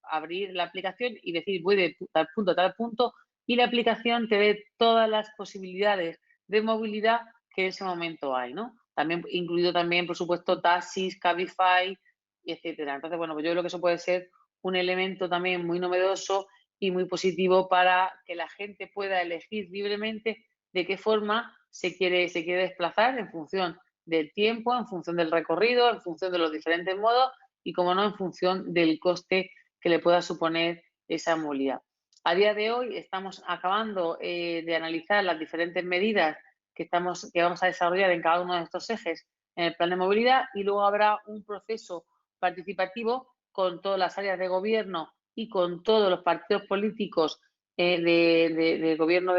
abrir la aplicación y decir voy de tal punto a tal punto y la aplicación te dé todas las posibilidades de movilidad que en ese momento hay, ¿no? También incluido también, por supuesto, taxis, Cabify, etcétera. Entonces, bueno, pues yo creo que eso puede ser un elemento también muy novedoso y muy positivo para que la gente pueda elegir libremente de qué forma se quiere desplazar en función del tiempo, en función del recorrido, en función de los diferentes modos y, como no, en función del coste que le pueda suponer esa movilidad. A día de hoy estamos acabando de analizar las diferentes medidas que vamos a desarrollar en cada uno de estos ejes en el plan de movilidad y luego habrá un proceso participativo con todas las áreas de gobierno y con todos los partidos políticos de gobierno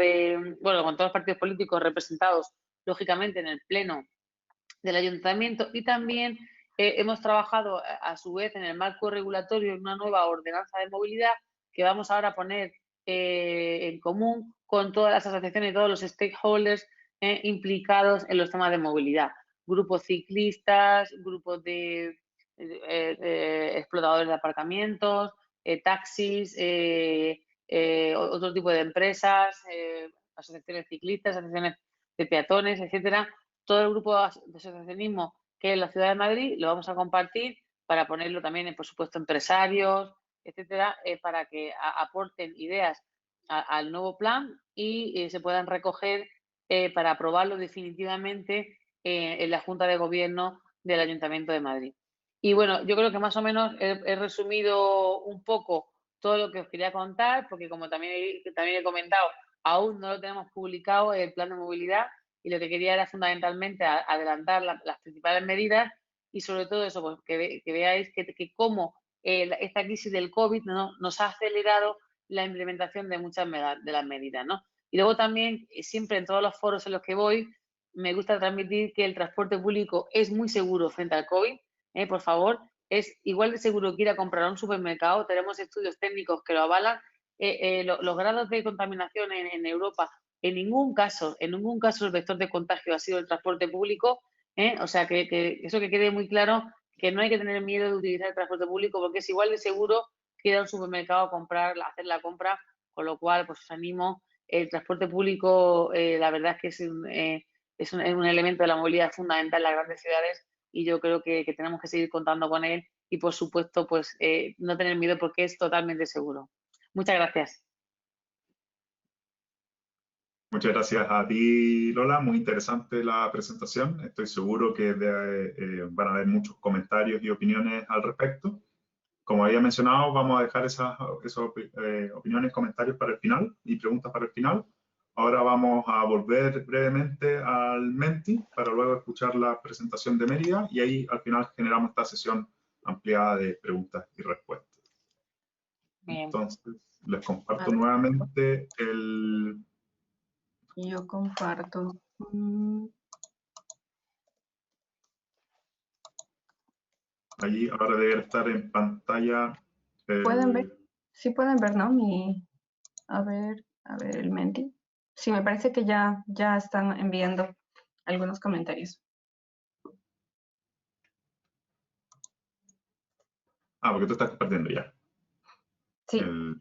bueno, con todos los partidos políticos representados, lógicamente, en el pleno del ayuntamiento y también hemos trabajado a su vez en el marco regulatorio en una nueva ordenanza de movilidad que vamos ahora a poner en común con todas las asociaciones y todos los stakeholders implicados en los temas de movilidad. Grupos ciclistas, grupos de explotadores de aparcamientos, taxis, otro tipo de empresas, asociaciones ciclistas, asociaciones de peatones, etcétera. Todo el grupo de asociacionismo que es en la Ciudad de Madrid lo vamos a compartir para ponerlo también, por supuesto, empresarios, etcétera, para que aporten ideas al nuevo plan y se puedan recoger para aprobarlo definitivamente en la Junta de Gobierno del Ayuntamiento de Madrid. Y bueno, yo creo que más o menos he resumido un poco todo lo que os quería contar, porque como también he comentado, aún no lo tenemos publicado el plan de movilidad y lo que quería era fundamentalmente adelantar las principales medidas y sobre todo eso, pues que veáis que cómo esta crisis del COVID nos ha acelerado la implementación de muchas de las medidas, ¿no? Y luego también, siempre en todos los foros en los que voy, me gusta transmitir que el transporte público es muy seguro frente al COVID, por favor, es igual de seguro que ir a comprar a un supermercado. Tenemos estudios técnicos que lo avalan. Los grados de contaminación en Europa, en ningún caso el vector de contagio ha sido el transporte público. O sea, que eso que quede muy claro, que no hay que tener miedo de utilizar el transporte público porque es igual de seguro que ir a un supermercado a hacer la compra con lo cual pues os animo. El transporte público, la verdad es que es un elemento de la movilidad fundamental en las grandes ciudades y yo creo que tenemos que seguir contando con él y, por supuesto, pues no tener miedo porque es totalmente seguro. Muchas gracias. Muchas gracias a ti, Lola. Muy interesante la presentación. Estoy seguro que van a haber muchos comentarios y opiniones al respecto. Como había mencionado, vamos a dejar esas opiniones, comentarios para el final y preguntas para el final. Ahora vamos a volver brevemente al Menti para luego escuchar la presentación de Mérida y ahí al final generamos esta sesión ampliada de preguntas y respuestas. Bien. Entonces, les comparto nuevamente el... Yo comparto. Allí ahora debe estar en pantalla. ¿Pueden ver? Sí pueden ver, ¿no? A ver, el Menti. Sí, me parece que ya están enviando algunos comentarios. Ah, porque tú estás compartiendo ya. Sí. De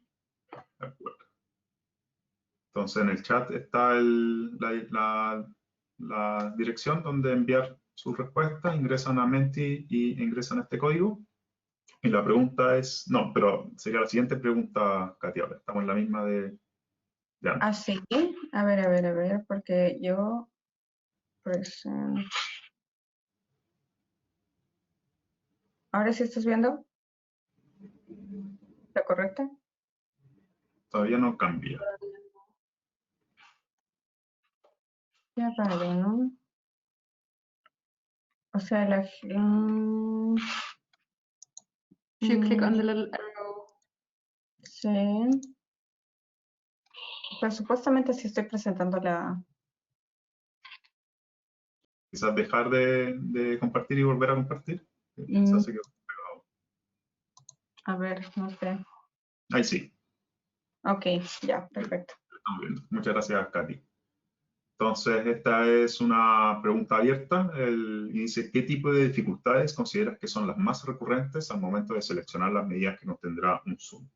acuerdo. Entonces en el chat está la dirección donde enviar sus respuestas. Ingresan a Menti y ingresan este código. Y la pregunta es, no, pero sería la siguiente pregunta, Katia. Estamos en la misma de antes. Ah, sí. A ver, porque yo ¿Ahora sí estás viendo? ¿La correcta? Todavía no cambia. Ya raro, ¿no? O sea, if you click on the little arrow. Sí. Pues supuestamente sí estoy presentando la... Quizás dejar de compartir y volver a compartir. Quizás se quedó pegado. A ver, no sé. Ahí sí. Ok, ya, perfecto. Estamos viendo. Muchas gracias, Katy. Entonces, esta es una pregunta abierta y dice, ¿qué tipo de dificultades consideras que son las más recurrentes al momento de seleccionar las medidas que nos tendrá un Zoom?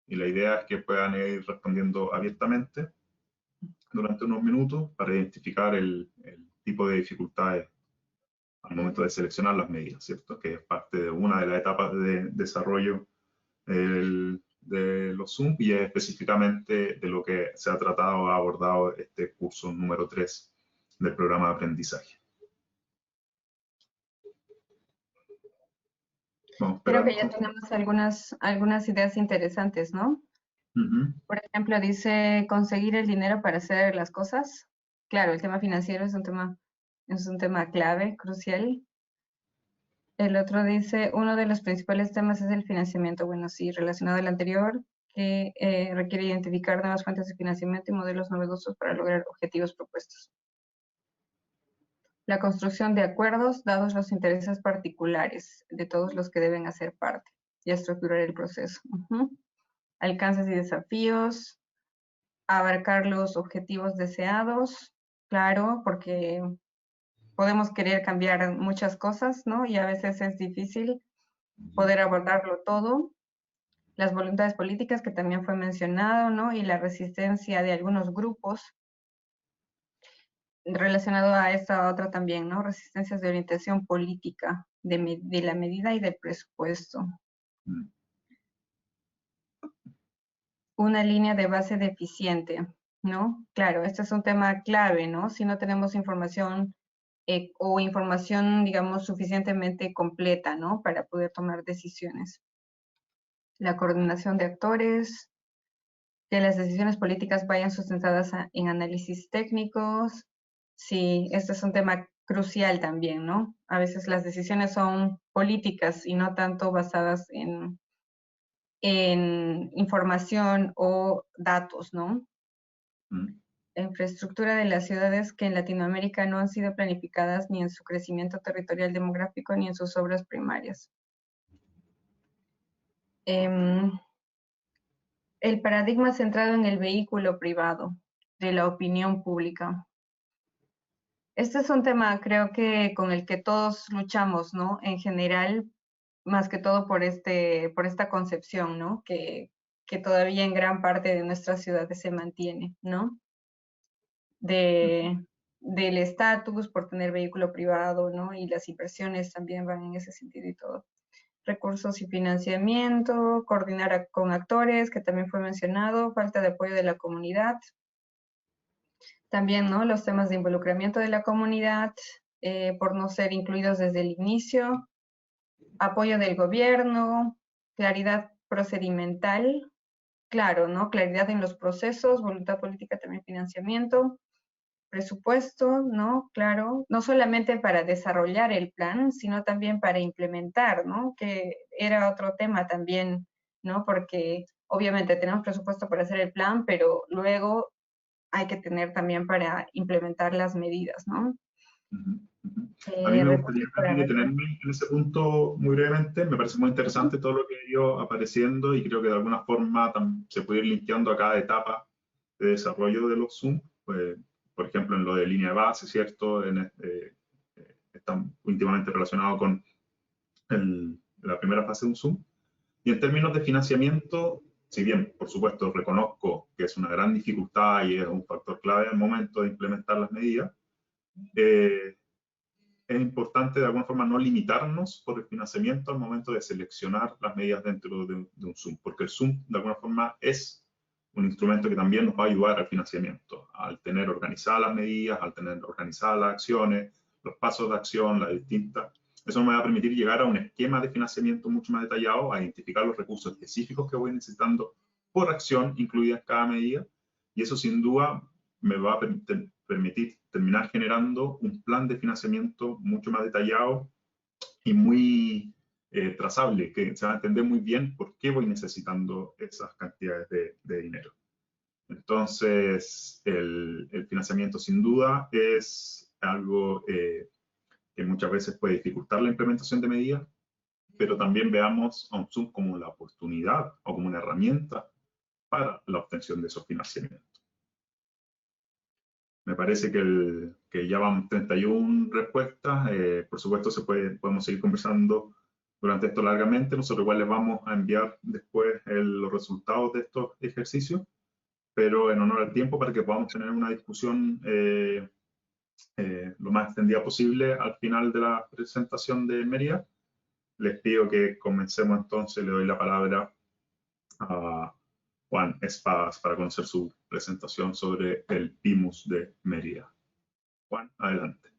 Y la idea es que puedan ir respondiendo abiertamente durante unos minutos para identificar el tipo de dificultades al momento de seleccionar las medidas, ¿cierto? Que es parte de una de las etapas de desarrollo de los Zoom y es específicamente de lo que se ha tratado, ha abordado este curso número 3 del programa de aprendizaje. Creo que ya tenemos algunas ideas interesantes, ¿no? Por ejemplo, dice conseguir el dinero para hacer las cosas. Claro, el tema financiero es un tema clave, crucial. El otro dice, uno de los principales temas es el financiamiento. Bueno, sí, relacionado al anterior, que requiere identificar nuevas fuentes de financiamiento y modelos novedosos para lograr objetivos propuestos. La construcción de acuerdos, dados los intereses particulares de todos los que deben hacer parte, y estructurar el proceso. Alcances y desafíos, abarcar los objetivos deseados, claro, porque podemos querer cambiar muchas cosas, ¿no? Y a veces es difícil poder abordarlo todo. Las voluntades políticas, que también fue mencionado, ¿no? Y la resistencia de algunos grupos, relacionado a esta otra también, ¿no? Resistencias de orientación política, de la medida y del presupuesto. Una línea de base deficiente, ¿no? Claro, este es un tema clave, ¿no? Si no tenemos información o información, digamos, suficientemente completa, ¿no? Para poder tomar decisiones. La coordinación de actores, que las decisiones políticas vayan sustentadas en análisis técnicos. Sí, este es un tema crucial también, ¿no? A veces las decisiones son políticas y no tanto basadas en información o datos, ¿no? La infraestructura de las ciudades que en Latinoamérica no han sido planificadas ni en su crecimiento territorial demográfico ni en sus obras primarias. El paradigma centrado en el vehículo privado de la opinión pública. Este es un tema, creo que con el que todos luchamos, ¿no? En general, más que todo por esta concepción, ¿no? Que que todavía en gran parte de nuestras ciudades se mantiene, ¿no? Del estatus por tener vehículo privado, ¿no? Y las inversiones también van en ese sentido y todo. Recursos y financiamiento, coordinar con actores, que también fue mencionado, falta de apoyo de la comunidad. También, ¿no? Los temas de involucramiento de la comunidad, por no ser incluidos desde el inicio, apoyo del gobierno, claridad procedimental, claro, ¿no? Claridad en los procesos, voluntad política, también financiamiento, presupuesto, ¿no? Claro, no solamente para desarrollar el plan, sino también para implementar, ¿no? Que era otro tema también, ¿no? Porque obviamente tenemos presupuesto para hacer el plan, pero luego hay que tener también para implementar las medidas, ¿no? A mí me gustaría Recursos para detenerme en ese punto muy brevemente. Me parece muy interesante todo lo que ha ido apareciendo y creo que de alguna forma se puede ir linkeando a cada etapa de desarrollo de los Zoom. Pues, por ejemplo, en lo de línea de base, ¿cierto? Está íntimamente relacionado con la primera fase de un Zoom. Y en términos de financiamiento, si bien, por supuesto, reconozco que es una gran dificultad y es un factor clave al momento de implementar las medidas, es importante de alguna forma no limitarnos por el financiamiento al momento de seleccionar las medidas dentro de un Zoom, porque el Zoom de alguna forma es un instrumento que también nos va a ayudar al financiamiento, al tener organizadas las medidas, al tener organizadas las acciones, los pasos de acción, las distintas. Eso me va a permitir llegar a un esquema de financiamiento mucho más detallado, a identificar los recursos específicos que voy necesitando por acción incluida en cada medida, y eso sin duda me va a permitir terminar generando un plan de financiamiento mucho más detallado y muy trazable, que se va a entender muy bien por qué voy necesitando esas cantidades de dinero. Entonces, el financiamiento sin duda es algo que muchas veces puede dificultar la implementación de medidas, pero también veamos a un Zoom como la oportunidad o como una herramienta para la obtención de esos financiamientos. Me parece que ya van 31 respuestas. Por supuesto, podemos seguir conversando durante esto largamente. Nosotros igual les vamos a enviar después los resultados de estos ejercicios, pero en honor al tiempo, para que podamos tener una discusión lo más extendida posible al final de la presentación de Mérida, les pido que comencemos entonces. Le doy la palabra a Juan Espadas para conocer su presentación sobre el PIMUS de Mérida. Juan, adelante.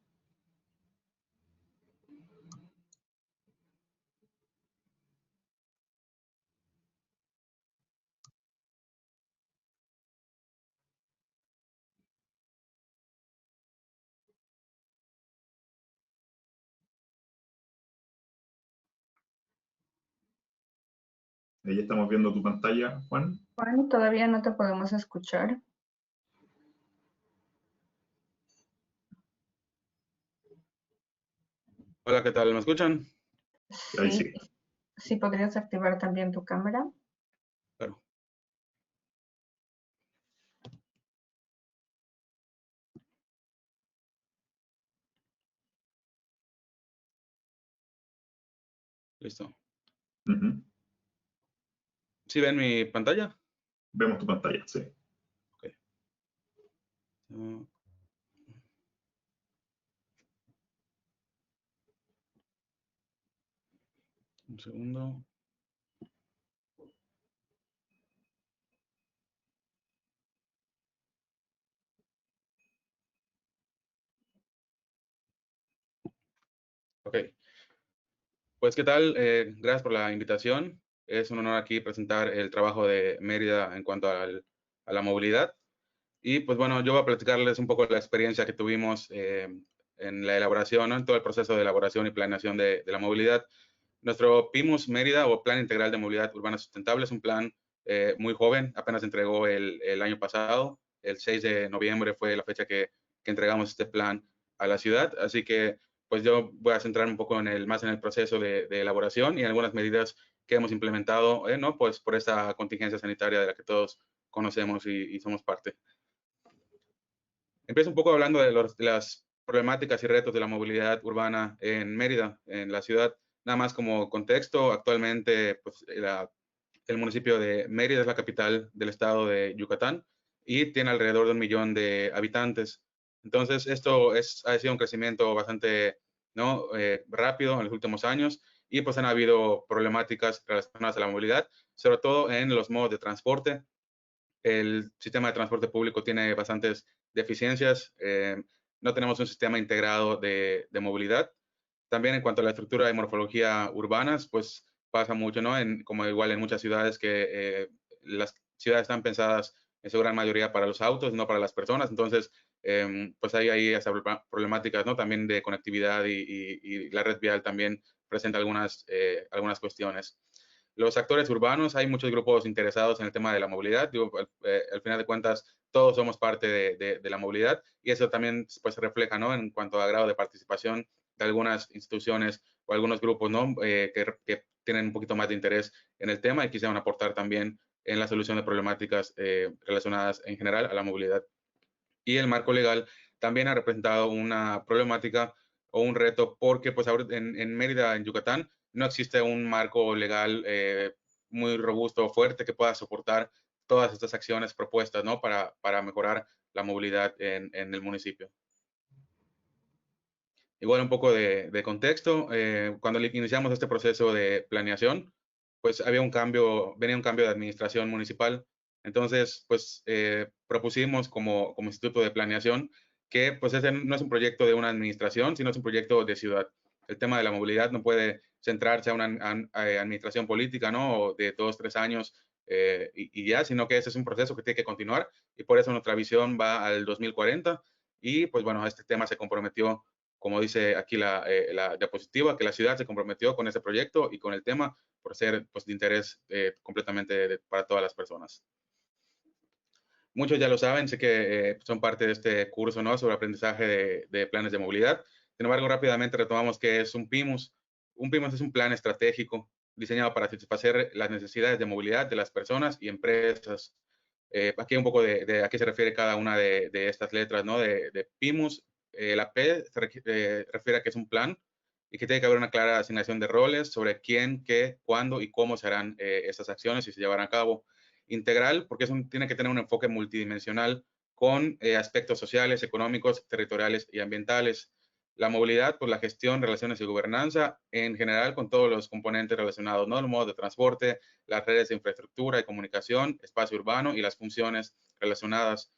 Ahí estamos viendo tu pantalla, Juan. Juan, todavía no te podemos escuchar. Hola, ¿qué tal? ¿Me escuchan? Ahí Sí, sí. sí podrías activar también tu cámara. Claro. Listo. ¿Sí ven mi pantalla? Vemos tu pantalla, sí. Ok. Un segundo. Ok. Pues, ¿qué tal? Gracias por la invitación. Es un honor aquí presentar el trabajo de Mérida en cuanto a la movilidad. Y pues bueno, yo voy a platicarles un poco la experiencia que tuvimos en la elaboración, ¿no? En todo el proceso de elaboración y planeación de la movilidad. Nuestro PIMUS Mérida, o Plan Integral de Movilidad Urbana Sustentable, es un plan muy joven, apenas se entregó el año pasado. El 6 de noviembre fue la fecha que entregamos este plan a la ciudad, así que pues yo voy a centrarme un poco más en el proceso de elaboración y en algunas medidas que hemos implementado, ¿no? Pues por esta contingencia sanitaria de la que todos conocemos y somos parte. Empiezo un poco hablando de las problemáticas y retos de la movilidad urbana en Mérida, en la ciudad. Nada más como contexto, actualmente pues, El municipio de Mérida es la capital del estado de Yucatán y tiene alrededor de 1 millón de habitantes. Entonces, esto ha sido un crecimiento bastante, ¿no? Rápido en los últimos años y pues han habido problemáticas relacionadas a la movilidad, sobre todo en los modos de transporte. El sistema de transporte público tiene bastantes deficiencias. No tenemos un sistema integrado de movilidad. También en cuanto a la estructura y morfología urbanas, pues pasa mucho, ¿no? Como igual en muchas ciudades que las ciudades están pensadas en su gran mayoría para los autos, no para las personas. Entonces, pues hay esas problemáticas, ¿no? También de conectividad y la red vial también presenta algunas cuestiones. Los actores urbanos, hay muchos grupos interesados en el tema de la movilidad. Digo, al final de cuentas, todos somos parte de la movilidad y eso también pues, se refleja, ¿no? En cuanto a grado de participación de algunas instituciones o algunos grupos, ¿no? Que tienen un poquito más de interés en el tema y quisieran aportar también en la solución de problemáticas relacionadas en general a la movilidad. Y el marco legal también ha representado una problemática o un reto porque pues ahora en Mérida, en Yucatán, no existe un marco legal muy robusto o fuerte que pueda soportar todas estas acciones propuestas, ¿no? Para mejorar la movilidad en el municipio. Igual un poco de contexto, cuando iniciamos este proceso de planeación, pues venía un cambio de administración municipal. Entonces, pues propusimos como Instituto de Planeación que pues ese no es un proyecto de una administración, sino es un proyecto de ciudad. El tema de la movilidad no puede centrarse a una administración política, ¿no? O de 2, 3 años y ya, sino que ese es un proceso que tiene que continuar y por eso nuestra visión va al 2040 y pues bueno, este tema se comprometió, como dice aquí la diapositiva, que la ciudad se comprometió con ese proyecto y con el tema por ser pues, de interés completamente para todas las personas. Muchos ya lo saben, sé que son parte de este curso, ¿no? Sobre aprendizaje de planes de movilidad. Sin embargo, rápidamente retomamos que es un PIMUS. Un PIMUS es un plan estratégico diseñado para satisfacer las necesidades de movilidad de las personas y empresas. Aquí un poco de a qué se refiere cada una de estas letras, ¿no? De PIMUS. La P se refiere a que es un plan y que tiene que haber una clara asignación de roles sobre quién, qué, cuándo y cómo se harán estas acciones y se llevarán a cabo. Integral, porque tiene que tener un enfoque multidimensional con aspectos sociales, económicos, territoriales y ambientales. La movilidad, pues la gestión, relaciones y gobernanza, en general con todos los componentes relacionados, ¿no? El modo de transporte, las redes de infraestructura y comunicación, espacio urbano y las funciones relacionadas.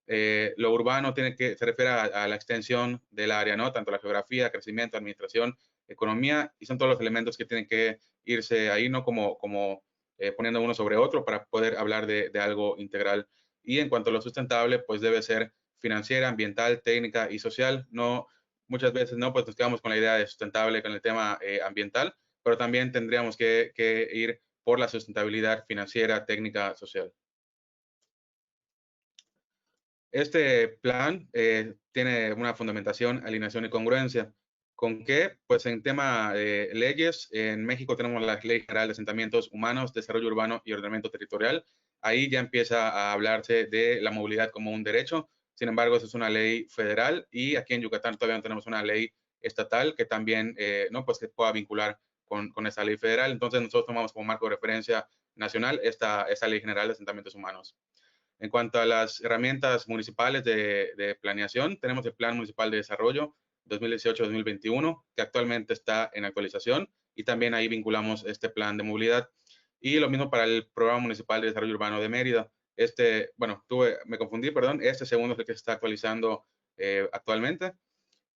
Lo urbano se refiere a la extensión del área, ¿no? Tanto la geografía, crecimiento, administración, economía, y son todos los elementos que tienen que irse ahí, ¿no? Como poniendo uno sobre otro para poder hablar de algo integral. Y en cuanto a lo sustentable, pues debe ser financiera, ambiental, técnica y social. No, muchas veces, ¿no? Pues nos quedamos con la idea de sustentable con el tema ambiental, pero también tendríamos que ir por la sustentabilidad financiera, técnica, social. Este plan tiene una fundamentación, alineación y congruencia. ¿Con qué? Pues en tema de leyes, en México tenemos la Ley General de Asentamientos Humanos, Desarrollo Urbano y Ordenamiento Territorial. Ahí ya empieza a hablarse de la movilidad como un derecho. Sin embargo, esa es una ley federal y aquí en Yucatán todavía no tenemos una ley estatal que también no, pues que pueda vincular con esa ley federal. Entonces nosotros tomamos como marco de referencia nacional esta Ley General de Asentamientos Humanos. En cuanto a las herramientas municipales de planeación, tenemos el Plan Municipal de Desarrollo 2018-2021, que actualmente está en actualización, y también ahí vinculamos este plan de movilidad. Y lo mismo para el Programa Municipal de Desarrollo Urbano de Mérida. Me confundí, perdón, este segundo es el que se está actualizando actualmente.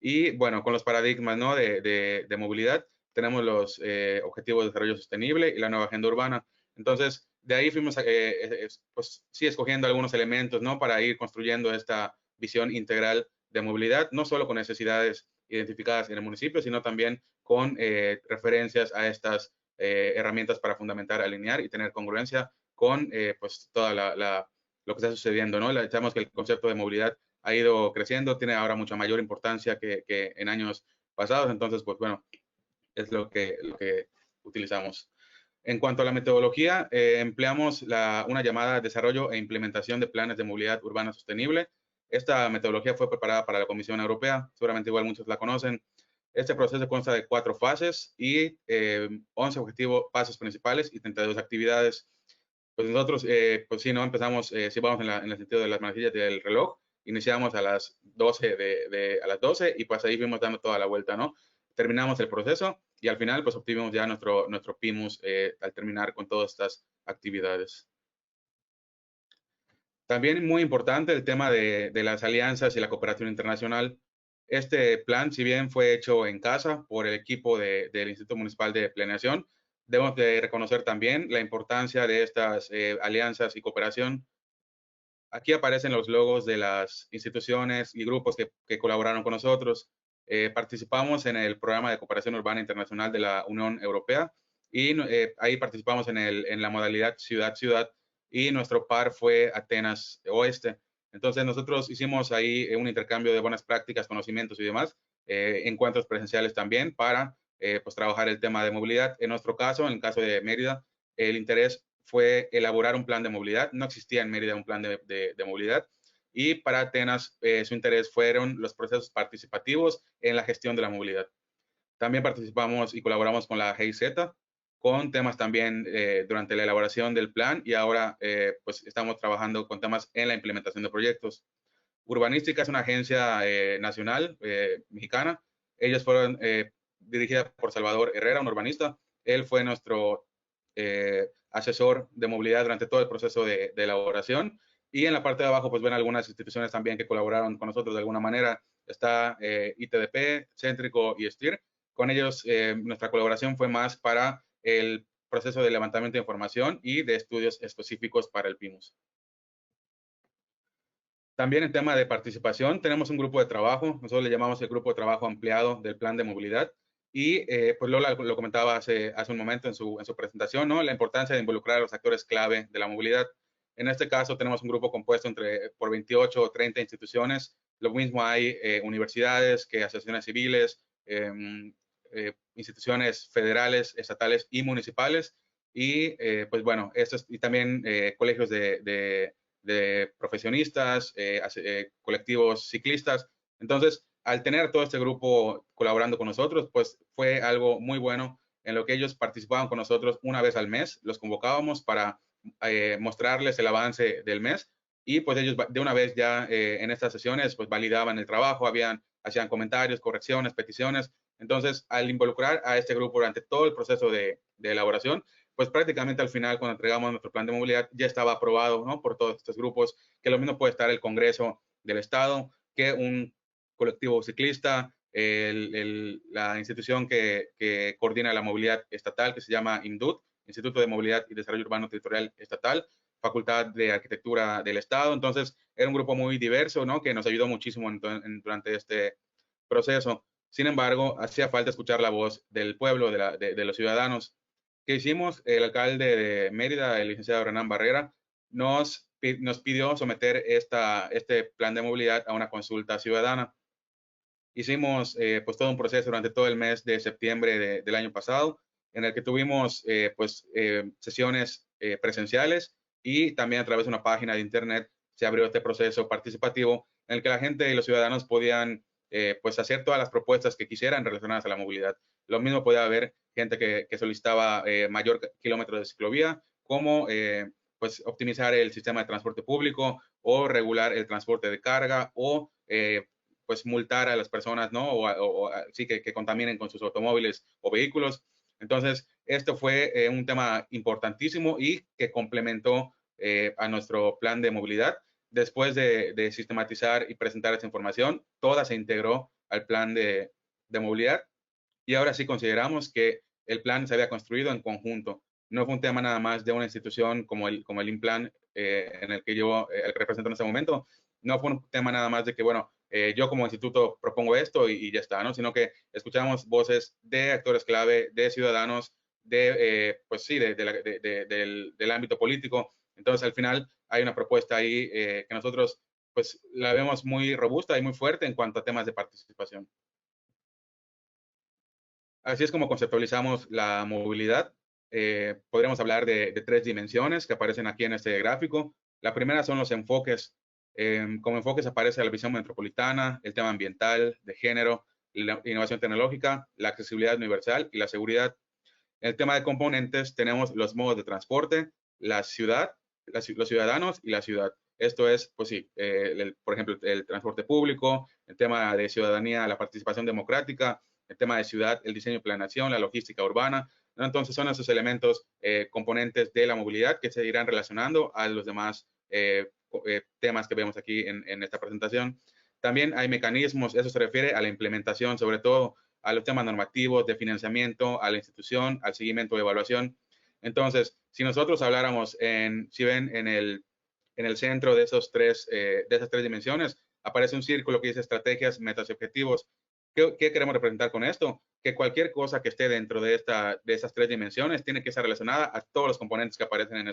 Y bueno, con los paradigmas, ¿no? de movilidad, tenemos los Objetivos de Desarrollo Sostenible y la nueva Agenda Urbana. Entonces, de ahí fuimos, pues sí, escogiendo algunos elementos, ¿no? Para ir construyendo esta visión integral de movilidad, no solo con necesidades identificadas en el municipio, sino también con referencias a estas herramientas para fundamentar, alinear y tener congruencia con, pues, toda lo que está sucediendo, ¿no? Sabemos que el concepto de movilidad ha ido creciendo, tiene ahora mucha mayor importancia que en años pasados, entonces, pues, bueno, es lo que utilizamos. En cuanto a la metodología, empleamos una llamada Desarrollo e Implementación de Planes de Movilidad Urbana Sostenible. Esta metodología fue preparada para la Comisión Europea, seguramente igual muchos la conocen. Este proceso consta de 4 fases y 11 pasos principales y 32 actividades. Pues nosotros, pues sí, ¿no? Empezamos, sí vamos en el sentido de las manecillas del reloj, iniciamos a las 12 a las 12 y pues ahí fuimos dando toda la vuelta, ¿no? Terminamos el proceso y al final pues obtuvimos ya nuestro PIMUS al terminar con todas estas actividades. También muy importante el tema de las alianzas y la cooperación internacional. Este plan, si bien fue hecho en casa por el equipo del Instituto Municipal de Planeación, debemos de reconocer también la importancia de estas alianzas y cooperación. Aquí aparecen los logos de las instituciones y grupos que colaboraron con nosotros. Participamos en el Programa de Cooperación Urbana Internacional de la Unión Europea y ahí participamos en la modalidad ciudad-ciudad y nuestro par fue Atenas Oeste. Entonces nosotros hicimos ahí un intercambio de buenas prácticas, conocimientos y demás, encuentros presenciales también para pues trabajar el tema de movilidad. En nuestro caso, en el caso de Mérida, el interés fue elaborar un plan de movilidad. No existía en Mérida un plan de movilidad. Y para Atenas, su interés fueron los procesos participativos en la gestión de la movilidad. También participamos y colaboramos con la GIZ, con temas también durante la elaboración del plan y ahora pues estamos trabajando con temas en la implementación de proyectos. Urbanística es una agencia nacional mexicana. Ellos fueron dirigidas por Salvador Herrera, un urbanista. Él fue nuestro asesor de movilidad durante todo el proceso de elaboración. Y en la parte de abajo, pues ven algunas instituciones también que colaboraron con nosotros de alguna manera. Está ITDP, Céntrico y STIR. Con ellos, nuestra colaboración fue más para el proceso de levantamiento de información y de estudios específicos para el PIMUS. También en tema de participación, tenemos un grupo de trabajo, nosotros le llamamos el grupo de trabajo ampliado del plan de movilidad. Y pues Lola lo comentaba hace un momento en su presentación, ¿no? La importancia de involucrar a los actores clave de la movilidad. En este caso tenemos un grupo compuesto por 28 o 30 instituciones. Lo mismo hay universidades, que asociaciones civiles, instituciones federales, estatales y municipales. Y pues bueno, y también colegios de profesionistas, colectivos ciclistas. Entonces, al tener todo este grupo colaborando con nosotros, pues fue algo muy bueno en lo que ellos participaban con nosotros una vez al mes. Los convocábamos para mostrarles el avance del mes y pues ellos de una vez ya en estas sesiones pues validaban el trabajo, hacían comentarios, correcciones, peticiones. Entonces, al involucrar a este grupo durante todo el proceso de elaboración, pues prácticamente al final, cuando entregamos nuestro plan de movilidad, ya estaba aprobado, ¿no? Por todos estos grupos, que lo mismo puede estar el Congreso del Estado, que un colectivo ciclista, la institución que coordina la movilidad estatal, que se llama INDUT, Instituto de Movilidad y Desarrollo Urbano Territorial Estatal, Facultad de Arquitectura del Estado. Entonces, era un grupo muy diverso, ¿no? Que nos ayudó muchísimo durante este proceso. Sin embargo, hacía falta escuchar la voz del pueblo, de los ciudadanos. ¿Qué hicimos? El alcalde de Mérida, el licenciado Renán Barrera, nos pidió someter este plan de movilidad a una consulta ciudadana. Hicimos pues todo un proceso durante todo el mes de septiembre del año pasado, en el que tuvimos sesiones presenciales y también a través de una página de internet se abrió este proceso participativo en el que la gente y los ciudadanos podían pues hacer todas las propuestas que quisieran relacionadas a la movilidad. Lo mismo podía haber gente que solicitaba mayor kilómetro de ciclovía, como pues optimizar el sistema de transporte público o regular el transporte de carga o pues multar a las personas, ¿no? Sí, que contaminen con sus automóviles o vehículos. Entonces, esto fue un tema importantísimo y que complementó a nuestro plan de movilidad. Después de sistematizar y presentar esta información, toda se integró al plan de movilidad y ahora sí consideramos que el plan se había construido en conjunto. No fue un tema nada más de una institución como el INPLAN en el que yo represento en este momento. No fue un tema nada más de que, bueno, yo como instituto propongo esto y ya está, ¿no? Sino que escuchamos voces de actores clave, de ciudadanos, pues sí, del ámbito político. Entonces, al final, hay una propuesta ahí que nosotros, pues, la vemos muy robusta y muy fuerte en cuanto a temas de participación. Así es como conceptualizamos la movilidad. Podríamos hablar de 3 dimensiones que aparecen aquí en este gráfico. La primera son los enfoques. Como enfoques aparece la visión metropolitana, el tema ambiental, de género, la innovación tecnológica, la accesibilidad universal y la seguridad. En el tema de componentes tenemos los modos de transporte, la ciudad, los ciudadanos y la ciudad. Esto es, pues sí, por ejemplo, el transporte público, el tema de ciudadanía, la participación democrática, el tema de ciudad, el diseño y planeación, la logística urbana, ¿no? Entonces son esos elementos, componentes de la movilidad que se irán relacionando a los demás temas que vemos aquí en esta presentación. También hay mecanismos, eso se refiere a la implementación, sobre todo a los temas normativos, de financiamiento, a la institución, al seguimiento de evaluación. Entonces, si nosotros habláramos, si ven en el centro de esas tres dimensiones, aparece un círculo que dice estrategias, metas y objetivos. ¿Qué queremos representar con esto? Que cualquier cosa que esté dentro de esas tres dimensiones tiene que estar relacionada a todos los componentes que aparecen en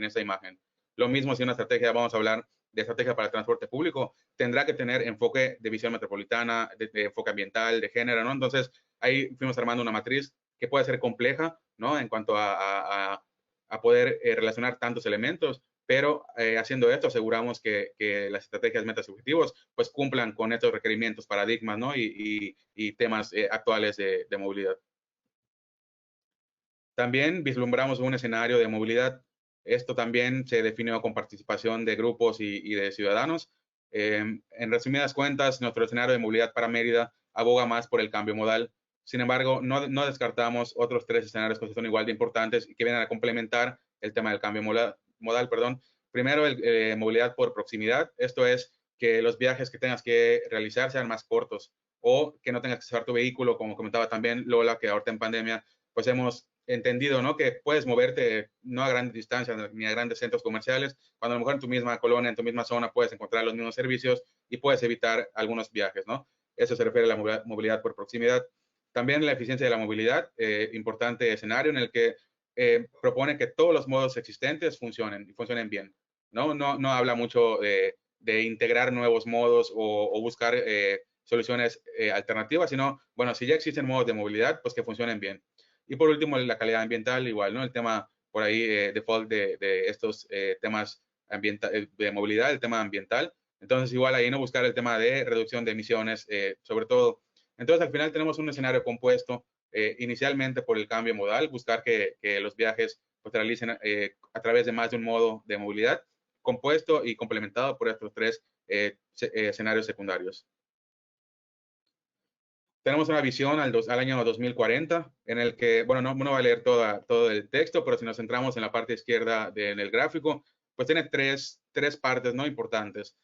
esta imagen. Lo mismo si una estrategia, vamos a hablar de estrategia para el transporte público, tendrá que tener enfoque de visión metropolitana, de enfoque ambiental, de género, ¿no? Entonces, ahí fuimos armando una matriz que puede ser compleja, ¿no? En cuanto a poder relacionar tantos elementos, pero haciendo esto aseguramos que las estrategias, metas y objetivos pues cumplan con estos requerimientos, paradigmas, ¿no? y temas actuales de movilidad. También vislumbramos un escenario de movilidad. Esto también se definió con participación de grupos y de ciudadanos. En resumidas cuentas, nuestro escenario de movilidad para Mérida aboga más por el cambio modal. Sin embargo, no descartamos otros tres escenarios que son igual de importantes y que vienen a complementar el tema del cambio modal. Primero, movilidad por proximidad. Esto es que los viajes que tengas que realizar sean más cortos o que no tengas que usar tu vehículo, como comentaba también Lola, que ahorita en pandemia, pues hemos entendido, ¿no? Que puedes moverte no a grandes distancias ni a grandes centros comerciales, cuando a lo mejor en tu misma colonia, en tu misma zona puedes encontrar los mismos servicios y puedes evitar algunos viajes, ¿no? Eso se refiere a la movilidad por proximidad. También la eficiencia de la movilidad, importante escenario en el que propone que todos los modos existentes funcionen y funcionen bien, ¿no? No habla mucho de integrar nuevos modos o buscar soluciones alternativas, sino, bueno, si ya existen modos de movilidad, pues que funcionen bien. Y por último, la calidad ambiental, igual, ¿no? El tema por ahí, default de estos temas de movilidad, el tema ambiental. Entonces, igual ahí no buscar el tema de reducción de emisiones, sobre todo. Entonces, al final tenemos un escenario compuesto inicialmente por el cambio modal, buscar que los viajes pues, se realicen a través de más de un modo de movilidad, compuesto y complementado por estos tres escenarios secundarios. Tenemos una visión al año 2040, en el que, bueno, no voy a leer todo el texto, pero si nos centramos en la parte izquierda del gráfico, pues tiene tres partes no importantes.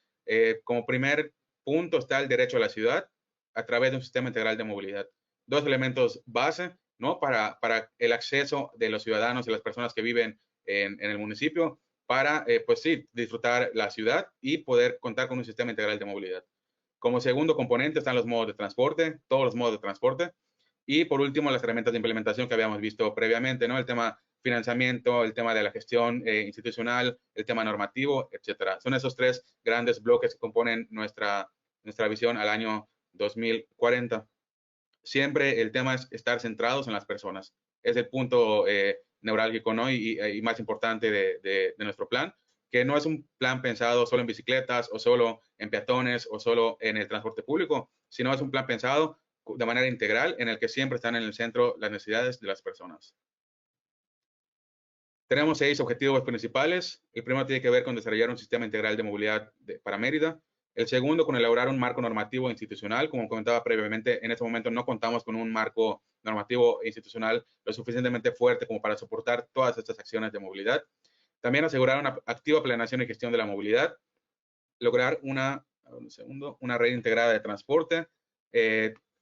Como primer punto está el derecho a la ciudad a través de un sistema integral de movilidad. Dos elementos base, ¿no? Para el acceso de los ciudadanos y las personas que viven en el municipio para, pues sí, disfrutar la ciudad y poder contar con un sistema integral de movilidad. Como segundo componente están los modos de transporte, todos los modos de transporte. Y por último, las herramientas de implementación que habíamos visto previamente, ¿no? El tema financiamiento, el tema de la gestión institucional, el tema normativo, etcétera. Son esos tres grandes bloques que componen nuestra visión al año 2040. Siempre el tema es estar centrados en las personas. Es el punto neurálgico, ¿no? y más importante de nuestro plan, que no es un plan pensado solo en bicicletas o solo en peatones o solo en el transporte público, sino es un plan pensado de manera integral en el que siempre están en el centro las necesidades de las personas. Tenemos 6 objetivos principales. El primero tiene que ver con desarrollar un sistema integral de movilidad para Mérida. El segundo, con elaborar un marco normativo institucional. Como comentaba previamente, en este momento no contamos con un marco normativo institucional lo suficientemente fuerte como para soportar todas estas acciones de movilidad. También asegurar una activa planeación y gestión de la movilidad. Lograr una red integrada de transporte.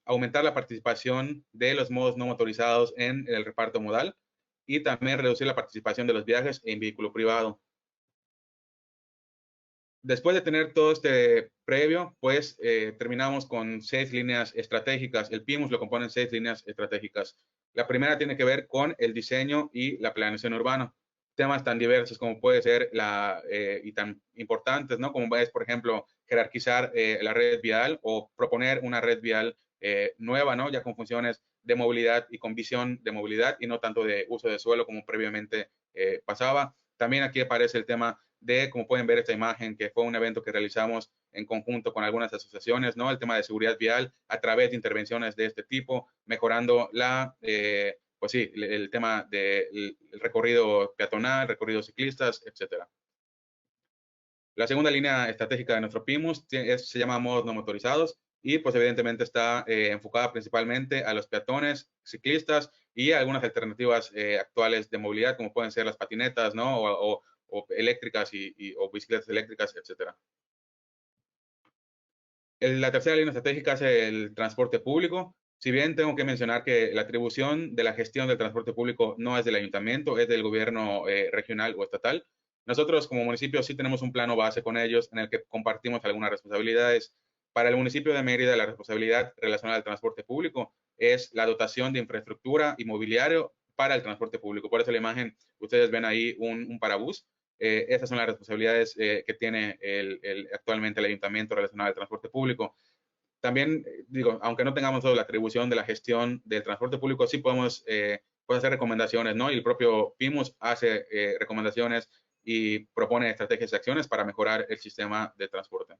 Aumentar la participación de los modos no motorizados en el reparto modal. Y también reducir la participación de los viajes en vehículo privado. Después de tener todo este previo, pues terminamos con 6 líneas estratégicas. El PIMUS lo componen 6 líneas estratégicas. La primera tiene que ver con el diseño y la planeación urbana. Temas tan diversos como puede ser y tan importantes, ¿no? Como es, por ejemplo, jerarquizar la red vial o proponer una red vial nueva, ¿no? Ya con funciones de movilidad y con visión de movilidad y no tanto de uso de suelo como previamente pasaba. También aquí aparece el tema de, como pueden ver esta imagen, que fue un evento que realizamos en conjunto con algunas asociaciones, ¿no? El tema de seguridad vial a través de intervenciones de este tipo, mejorando la pues sí, el tema del recorrido peatonal, recorridos ciclistas, etcétera. La segunda línea estratégica de nuestro PIMUS se llama modos no motorizados y pues evidentemente está enfocada principalmente a los peatones, ciclistas y algunas alternativas actuales de movilidad como pueden ser las patinetas, ¿no? O eléctricas o bicicletas eléctricas, etcétera. La tercera línea estratégica es el transporte público. Si bien tengo que mencionar que la atribución de la gestión del transporte público no es del ayuntamiento, es del gobierno regional o estatal. Nosotros como municipio sí tenemos un plano base con ellos en el que compartimos algunas responsabilidades. Para el municipio de Mérida, la responsabilidad relacionada al transporte público es la dotación de infraestructura y mobiliario para el transporte público. Por eso la imagen, ustedes ven ahí un parabús. Esas son las responsabilidades que tiene actualmente el ayuntamiento relacionado al transporte público. También, digo, aunque no tengamos toda la atribución de la gestión del transporte público, sí podemos hacer recomendaciones, ¿no? Y el propio PIMUS hace recomendaciones y propone estrategias y acciones para mejorar el sistema de transporte.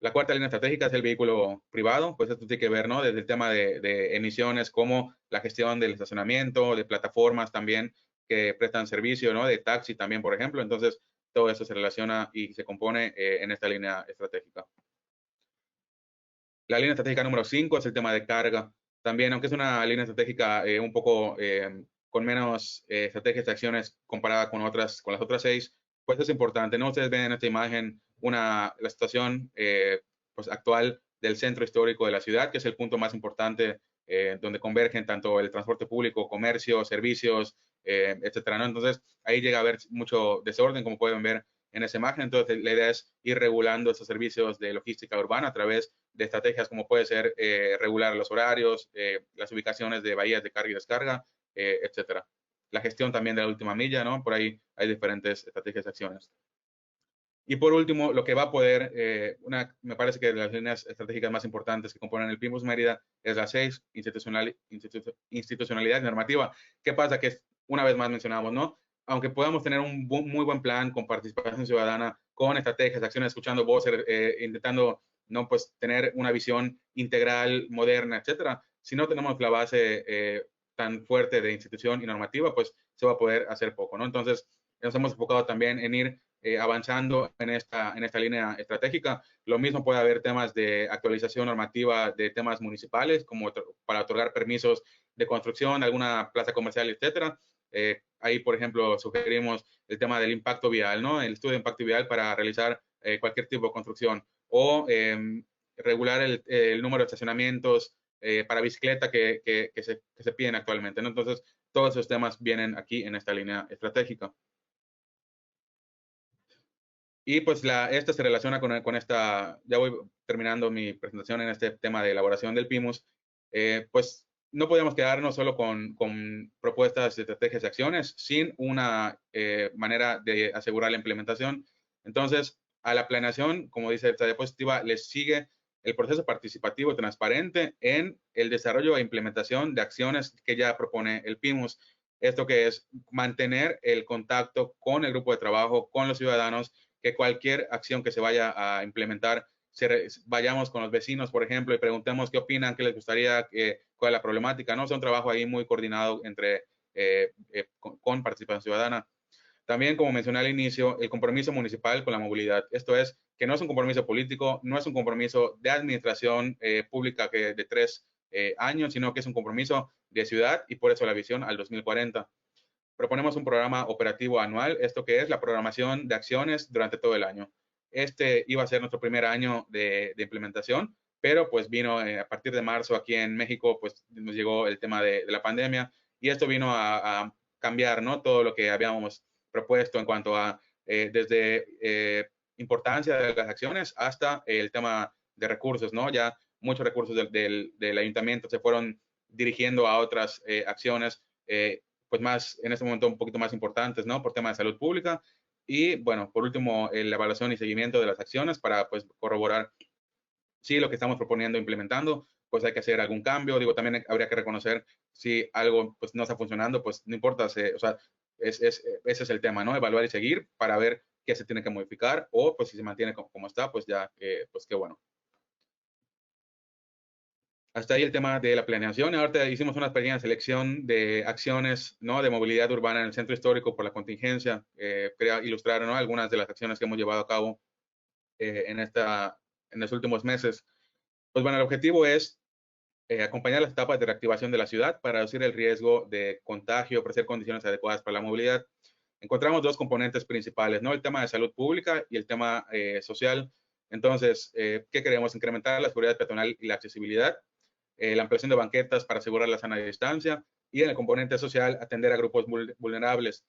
La cuarta línea estratégica es el vehículo privado, pues esto tiene que ver, ¿no? Desde el tema de emisiones, como la gestión del estacionamiento, de plataformas también que prestan servicio, ¿no? De taxi también, por ejemplo. Entonces, todo eso se relaciona y se compone en esta línea estratégica. La línea estratégica número 5 es el tema de carga. También, aunque es una línea estratégica un poco con menos estrategias de acciones comparada con las otras 6, pues es importante, ¿no? Ustedes ven en esta imagen la situación pues actual del centro histórico de la ciudad, que es el punto más importante donde convergen tanto el transporte público, comercio, servicios, etcétera, ¿no? Entonces, ahí llega a haber mucho desorden, como pueden ver en esa imagen. Entonces, la idea es ir regulando estos servicios de logística urbana a través de estrategias como puede ser regular los horarios, las ubicaciones de bahías de carga y descarga, etcétera. La gestión también de la última milla, ¿no? Por ahí hay diferentes estrategias de acciones. Y por último, lo que va a poder, me parece que de las líneas estratégicas más importantes que componen el PIMUS Mérida es la 6, institucionalidad normativa. ¿Qué pasa? Que una vez más mencionamos, ¿no? Aunque podamos tener un muy buen plan con participación ciudadana, con estrategias, acciones, escuchando voces, intentando, ¿no? Pues tener una visión integral, moderna, etcétera. Si no tenemos la base tan fuerte de institución y normativa, pues se va a poder hacer poco, ¿no? Entonces, nos hemos enfocado también en ir avanzando en esta línea estratégica. Lo mismo puede haber temas de actualización normativa de temas municipales, como para otorgar permisos de construcción, alguna plaza comercial, etcétera. Ahí, por ejemplo, sugerimos el tema del impacto vial, ¿no? El estudio de impacto vial para realizar cualquier tipo de construcción o regular el número de estacionamientos para bicicleta que se piden actualmente, ¿no? Entonces, todos esos temas vienen aquí en esta línea estratégica. Y pues esta se relaciona con esta, ya voy terminando mi presentación en este tema de elaboración del PIMUS, pues no podemos quedarnos solo con propuestas, estrategias y acciones sin una manera de asegurar la implementación. Entonces, a la planeación, como dice esta diapositiva, les sigue el proceso participativo y transparente en el desarrollo e implementación de acciones que ya propone el PIMUS. Esto que es mantener el contacto con el grupo de trabajo, con los ciudadanos, que cualquier acción que se vaya a implementar, vayamos con los vecinos, por ejemplo, y preguntemos qué opinan, qué les gustaría, cuál es la problemática, ¿no? Es un trabajo ahí muy coordinado con participación ciudadana. También, como mencioné al inicio, el compromiso municipal con la movilidad. Esto es que no es un compromiso político, no es un compromiso de administración pública de 3 años, sino que es un compromiso de ciudad y por eso la visión al 2040. Proponemos un programa operativo anual, esto que es la programación de acciones durante todo el año. Este iba a ser nuestro primer año de implementación, pero pues vino a partir de marzo aquí en México, pues nos llegó el tema de la pandemia y esto vino a cambiar, ¿no? Todo lo que habíamos propuesto en cuanto a desde importancia de las acciones hasta el tema de recursos, ¿no? Ya muchos recursos del ayuntamiento se fueron dirigiendo a otras acciones pues más, en este momento un poquito más importantes, ¿no? Por tema de salud pública. Y bueno, por último, la evaluación y seguimiento de las acciones para pues corroborar si lo que estamos proponiendo, implementando, pues hay que hacer algún cambio. Digo, también habría que reconocer si algo pues no está funcionando, pues no importa, o sea, ese es el tema, ¿no? Evaluar y seguir para ver qué se tiene que modificar o pues si se mantiene como está, pues ya, pues qué bueno. Hasta ahí el tema de la planeación. Ahorita hicimos una pequeña selección de acciones, ¿no?, de movilidad urbana en el centro histórico por la contingencia. Quería ilustrar, ¿no?, algunas de las acciones que hemos llevado a cabo en los últimos meses. Pues bueno, el objetivo es acompañar las etapas de reactivación de la ciudad para reducir el riesgo de contagio, ofrecer condiciones adecuadas para la movilidad. Encontramos dos componentes principales, ¿no? El tema de salud pública y el tema social. Entonces, ¿qué queremos? Incrementar la seguridad peatonal y la accesibilidad, la ampliación de banquetas para asegurar la sana distancia y en el componente social atender a grupos vulnerables.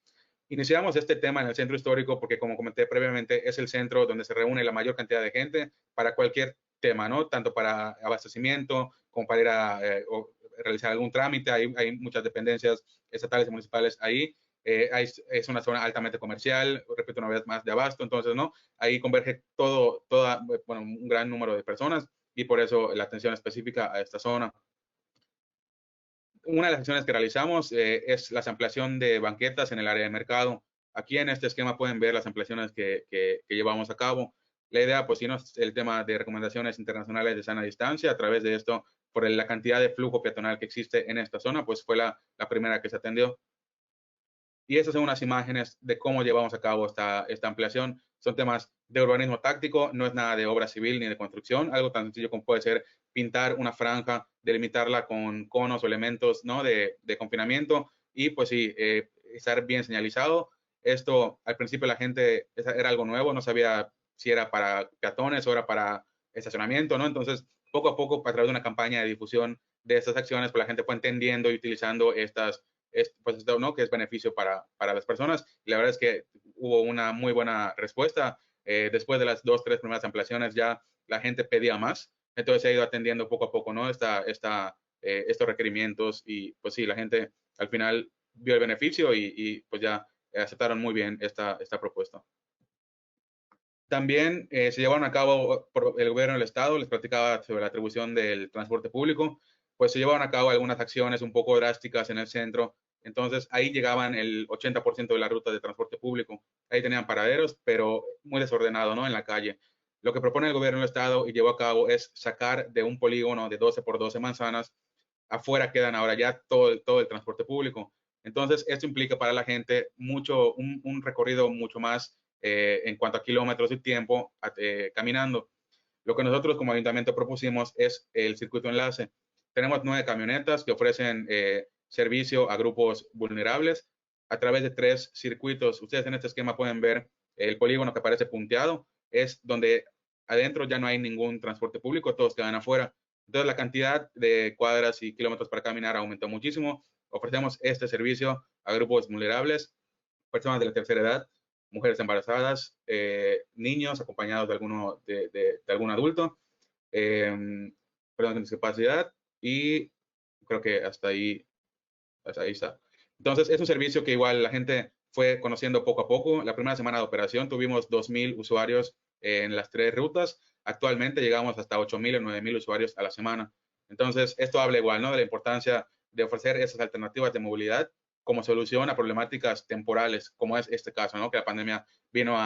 Iniciamos este tema en el centro histórico porque, como comenté previamente, es el centro donde se reúne la mayor cantidad de gente para cualquier tema, ¿no? Tanto para abastecimiento como para ir a realizar algún trámite. Hay muchas dependencias estatales y municipales ahí. Es una zona altamente comercial, repito una vez más, de abasto. Entonces, ¿no? Ahí converge bueno, un gran número de personas y por eso la atención específica a esta zona. Una de las acciones que realizamos es la ampliación de banquetas en el área de mercado. Aquí en este esquema pueden ver las ampliaciones que llevamos a cabo. La idea, pues, si no es el tema de recomendaciones internacionales de sana distancia. A través de esto, por la cantidad de flujo peatonal que existe en esta zona, pues fue la primera que se atendió. Y estas son unas imágenes de cómo llevamos a cabo esta ampliación. Son temas de urbanismo táctico, no es nada de obra civil ni de construcción, algo tan sencillo como puede ser pintar una franja, delimitarla con conos o elementos, ¿no?, de confinamiento y pues sí, estar bien señalizado. Esto al principio la gente era algo nuevo, no sabía si era para peatones o era para estacionamiento, ¿no? Entonces, poco a poco, a través de una campaña de difusión de estas acciones, pues la gente fue entendiendo y utilizando pues esto, ¿no?, que es beneficio para las personas. Y la verdad es que hubo una muy buena respuesta. Después de las 2, 3 primeras ampliaciones ya la gente pedía más. Entonces se ha ido atendiendo poco a poco, ¿no?, estos requerimientos y pues sí, la gente al final vio el beneficio y pues ya aceptaron muy bien esta propuesta. También se llevaron a cabo por el gobierno del estado, les platicaba sobre la atribución del transporte público, pues se llevaron a cabo algunas acciones un poco drásticas en el centro. Entonces ahí llegaban el 80% de la ruta de transporte público. Ahí tenían paraderos, pero muy desordenado, ¿no?, en la calle. Lo que propone el gobierno del estado y llevó a cabo es sacar de un polígono de 12 por 12 manzanas, afuera quedan ahora ya todo el transporte público. Entonces esto implica para la gente un recorrido mucho más en cuanto a kilómetros y tiempo caminando. Lo que nosotros como ayuntamiento propusimos es el circuito enlace. Tenemos 9 camionetas que ofrecen servicio a grupos vulnerables a través de 3 circuitos. Ustedes en este esquema pueden ver el polígono que aparece punteado, es donde adentro ya no hay ningún transporte público, todos quedan afuera. Entonces la cantidad de cuadras y kilómetros para caminar aumentó muchísimo. Ofrecemos este servicio a grupos vulnerables, personas de la tercera edad, mujeres embarazadas, niños acompañados de algún adulto, personas con discapacidad y creo que hasta ahí está. Entonces, es un servicio que igual la gente fue conociendo poco a poco. La primera semana de operación tuvimos 2,000 usuarios en las 3 rutas. Actualmente llegamos hasta 8,000 o 9,000 usuarios a la semana. Entonces, esto habla igual, ¿no?, de la importancia de ofrecer esas alternativas de movilidad como solución a problemáticas temporales, como es este caso, ¿no?, que la pandemia vino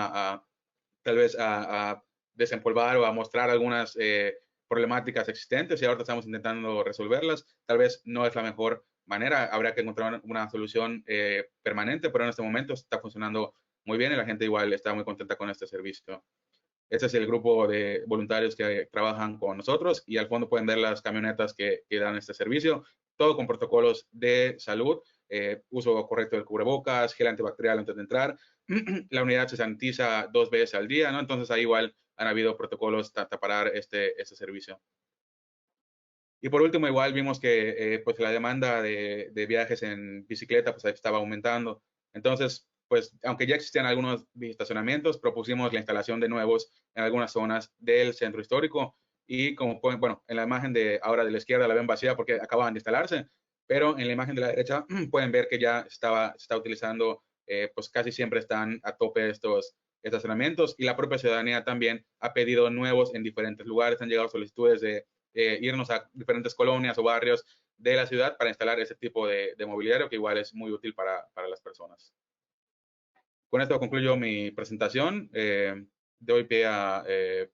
tal vez a desempolvar o a mostrar algunas problemáticas existentes y ahora estamos intentando resolverlas. Tal vez no es la mejor manera, habría que encontrar una solución permanente, pero en este momento está funcionando muy bien y la gente igual está muy contenta con este servicio. Este es el grupo de voluntarios que trabajan con nosotros y al fondo pueden ver las camionetas que dan este servicio, todo con protocolos de salud, uso correcto del cubrebocas, gel antibacterial antes de entrar. La unidad se sanitiza 2 veces al día, ¿no? Entonces ahí igual han habido protocolos para parar este servicio. Y por último, igual vimos que pues la demanda de viajes en bicicleta pues estaba aumentando. Entonces, pues aunque ya existían algunos estacionamientos, propusimos la instalación de nuevos en algunas zonas del centro histórico. Y como pueden, bueno, en la imagen de ahora de la izquierda la ven vacía porque acaban de instalarse, pero en la imagen de la derecha pueden ver que ya se está utilizando, pues casi siempre están a tope estos estacionamientos y la propia ciudadanía también ha pedido nuevos en diferentes lugares. Han llegado solicitudes de irnos a diferentes colonias o barrios de la ciudad para instalar ese tipo de mobiliario que igual es muy útil para las personas. Con esto concluyo mi presentación. Doy pie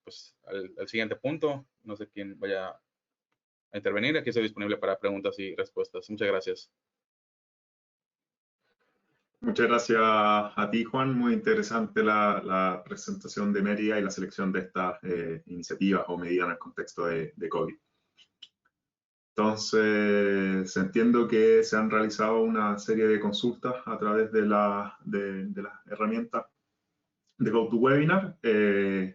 pues, al siguiente punto. No sé quién vaya intervenir. Aquí estoy disponible para preguntas y respuestas. Muchas gracias. Muchas gracias a ti, Juan. Muy interesante la presentación de Mérida y la selección de estas iniciativas o medidas en el contexto de COVID. Entonces, entiendo que se han realizado una serie de consultas a través de las herramientas de GoToWebinar. Y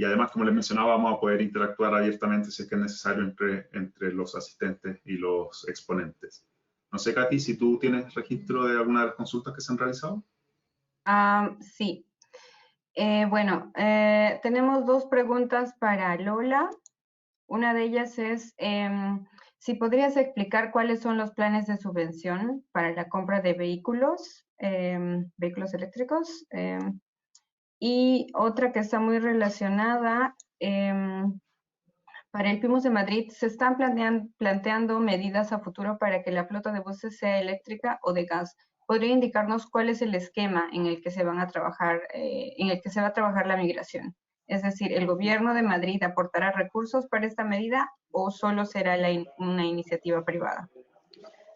además, como les mencionaba, vamos a poder interactuar abiertamente si es que es necesario entre los asistentes y los exponentes. No sé, Katy, si tú tienes registro de alguna de las consultas que se han realizado. Sí. Bueno, tenemos dos preguntas para Lola. Una de ellas es si podrías explicar cuáles son los planes de subvención para la compra de vehículos, vehículos eléctricos. Y otra que está muy relacionada, para el PIMUS de Madrid se están planteando medidas a futuro para que la flota de buses sea eléctrica o de gas. ¿Podría indicarnos cuál es el esquema en el que se van a trabajar, en el que se va a trabajar la migración? Es decir, ¿el gobierno de Madrid aportará recursos para esta medida o solo será una iniciativa privada?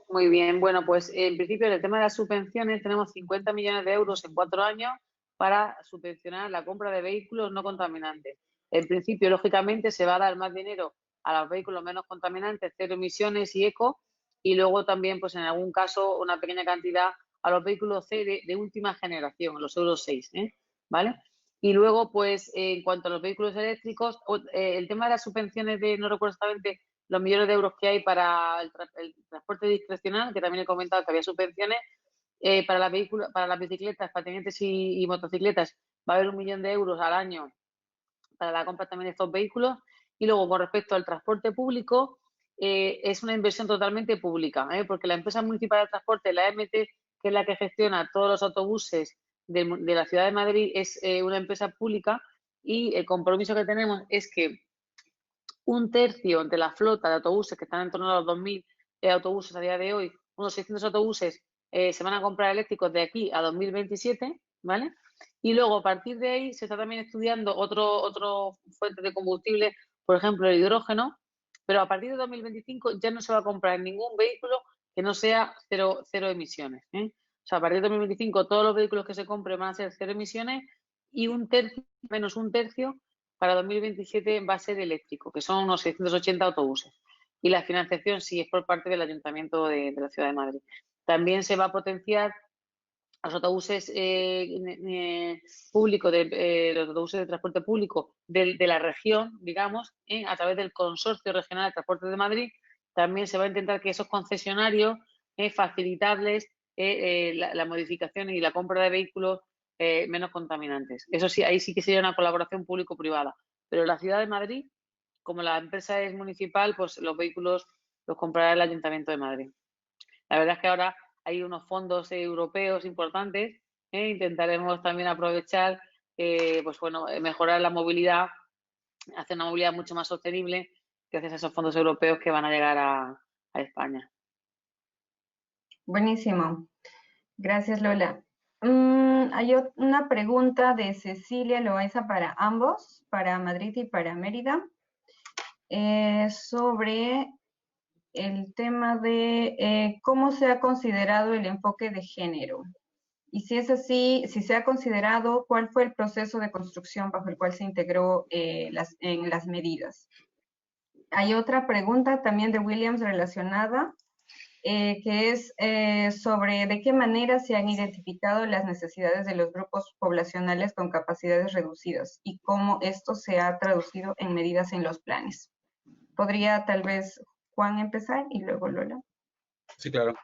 Muy bien, bueno, pues en principio en el tema de las subvenciones tenemos 50 millones de euros en 4 años para subvencionar la compra de vehículos no contaminantes. En principio, lógicamente, se va a dar más dinero a los vehículos menos contaminantes, cero emisiones y eco, y luego también, pues en algún caso, una pequeña cantidad a los vehículos C de última generación, los Euro 6, ¿vale? Y luego, pues en cuanto a los vehículos eléctricos, el tema de las subvenciones no recuerdo exactamente los millones de euros que hay para el transporte discrecional, que también he comentado que había subvenciones, para las bicicletas, patinetes y motocicletas va a haber 1 millón de euros al año para la compra también de estos vehículos. Y luego, con respecto al transporte público, es una inversión totalmente pública, porque la empresa municipal de transporte, la EMT, que es la que gestiona todos los autobuses de la ciudad de Madrid, es una empresa pública y el compromiso que tenemos es que 1/3 de la flota de autobuses, que están en torno a los 2.000 autobuses a día de hoy, unos 600 autobuses se van a comprar eléctricos de aquí a 2027, ¿vale? Y luego, a partir de ahí, se está también estudiando otro fuente de combustible, por ejemplo, el hidrógeno, pero a partir de 2025 ya no se va a comprar ningún vehículo que no sea cero emisiones, O sea, a partir de 2025 todos los vehículos que se compren van a ser cero emisiones y menos un tercio para 2027 va a ser eléctrico, que son unos 680 autobuses. Y la financiación sí es por parte del Ayuntamiento de la Ciudad de Madrid. También se va a potenciar los autobuses públicos, los autobuses de transporte público de la región, digamos, a través del Consorcio Regional de Transporte de Madrid. También se va a intentar que esos concesionarios facilitarles la modificación y la compra de vehículos menos contaminantes. Eso sí, ahí sí que sería una colaboración público-privada. Pero la Ciudad de Madrid, como la empresa es municipal, pues los vehículos los comprará el Ayuntamiento de Madrid. La verdad es que ahora hay unos fondos europeos importantes. Intentaremos también aprovechar, pues bueno, mejorar la movilidad, hacer una movilidad mucho más sostenible gracias a esos fondos europeos que van a llegar a España. Buenísimo. Gracias, Lola. Hay una pregunta de Cecilia Loaiza para ambos, para Madrid y para Mérida, sobre el tema de cómo se ha considerado el enfoque de género. Y si es así, si se ha considerado, ¿cuál fue el proceso de construcción bajo el cual se integró en las medidas? Hay otra pregunta también de Williams relacionada, que es sobre de qué manera se han identificado las necesidades de los grupos poblacionales con capacidades reducidas y cómo esto se ha traducido en medidas en los planes. ¿Podría tal vez Juan empezar y luego Lola? Sí, claro.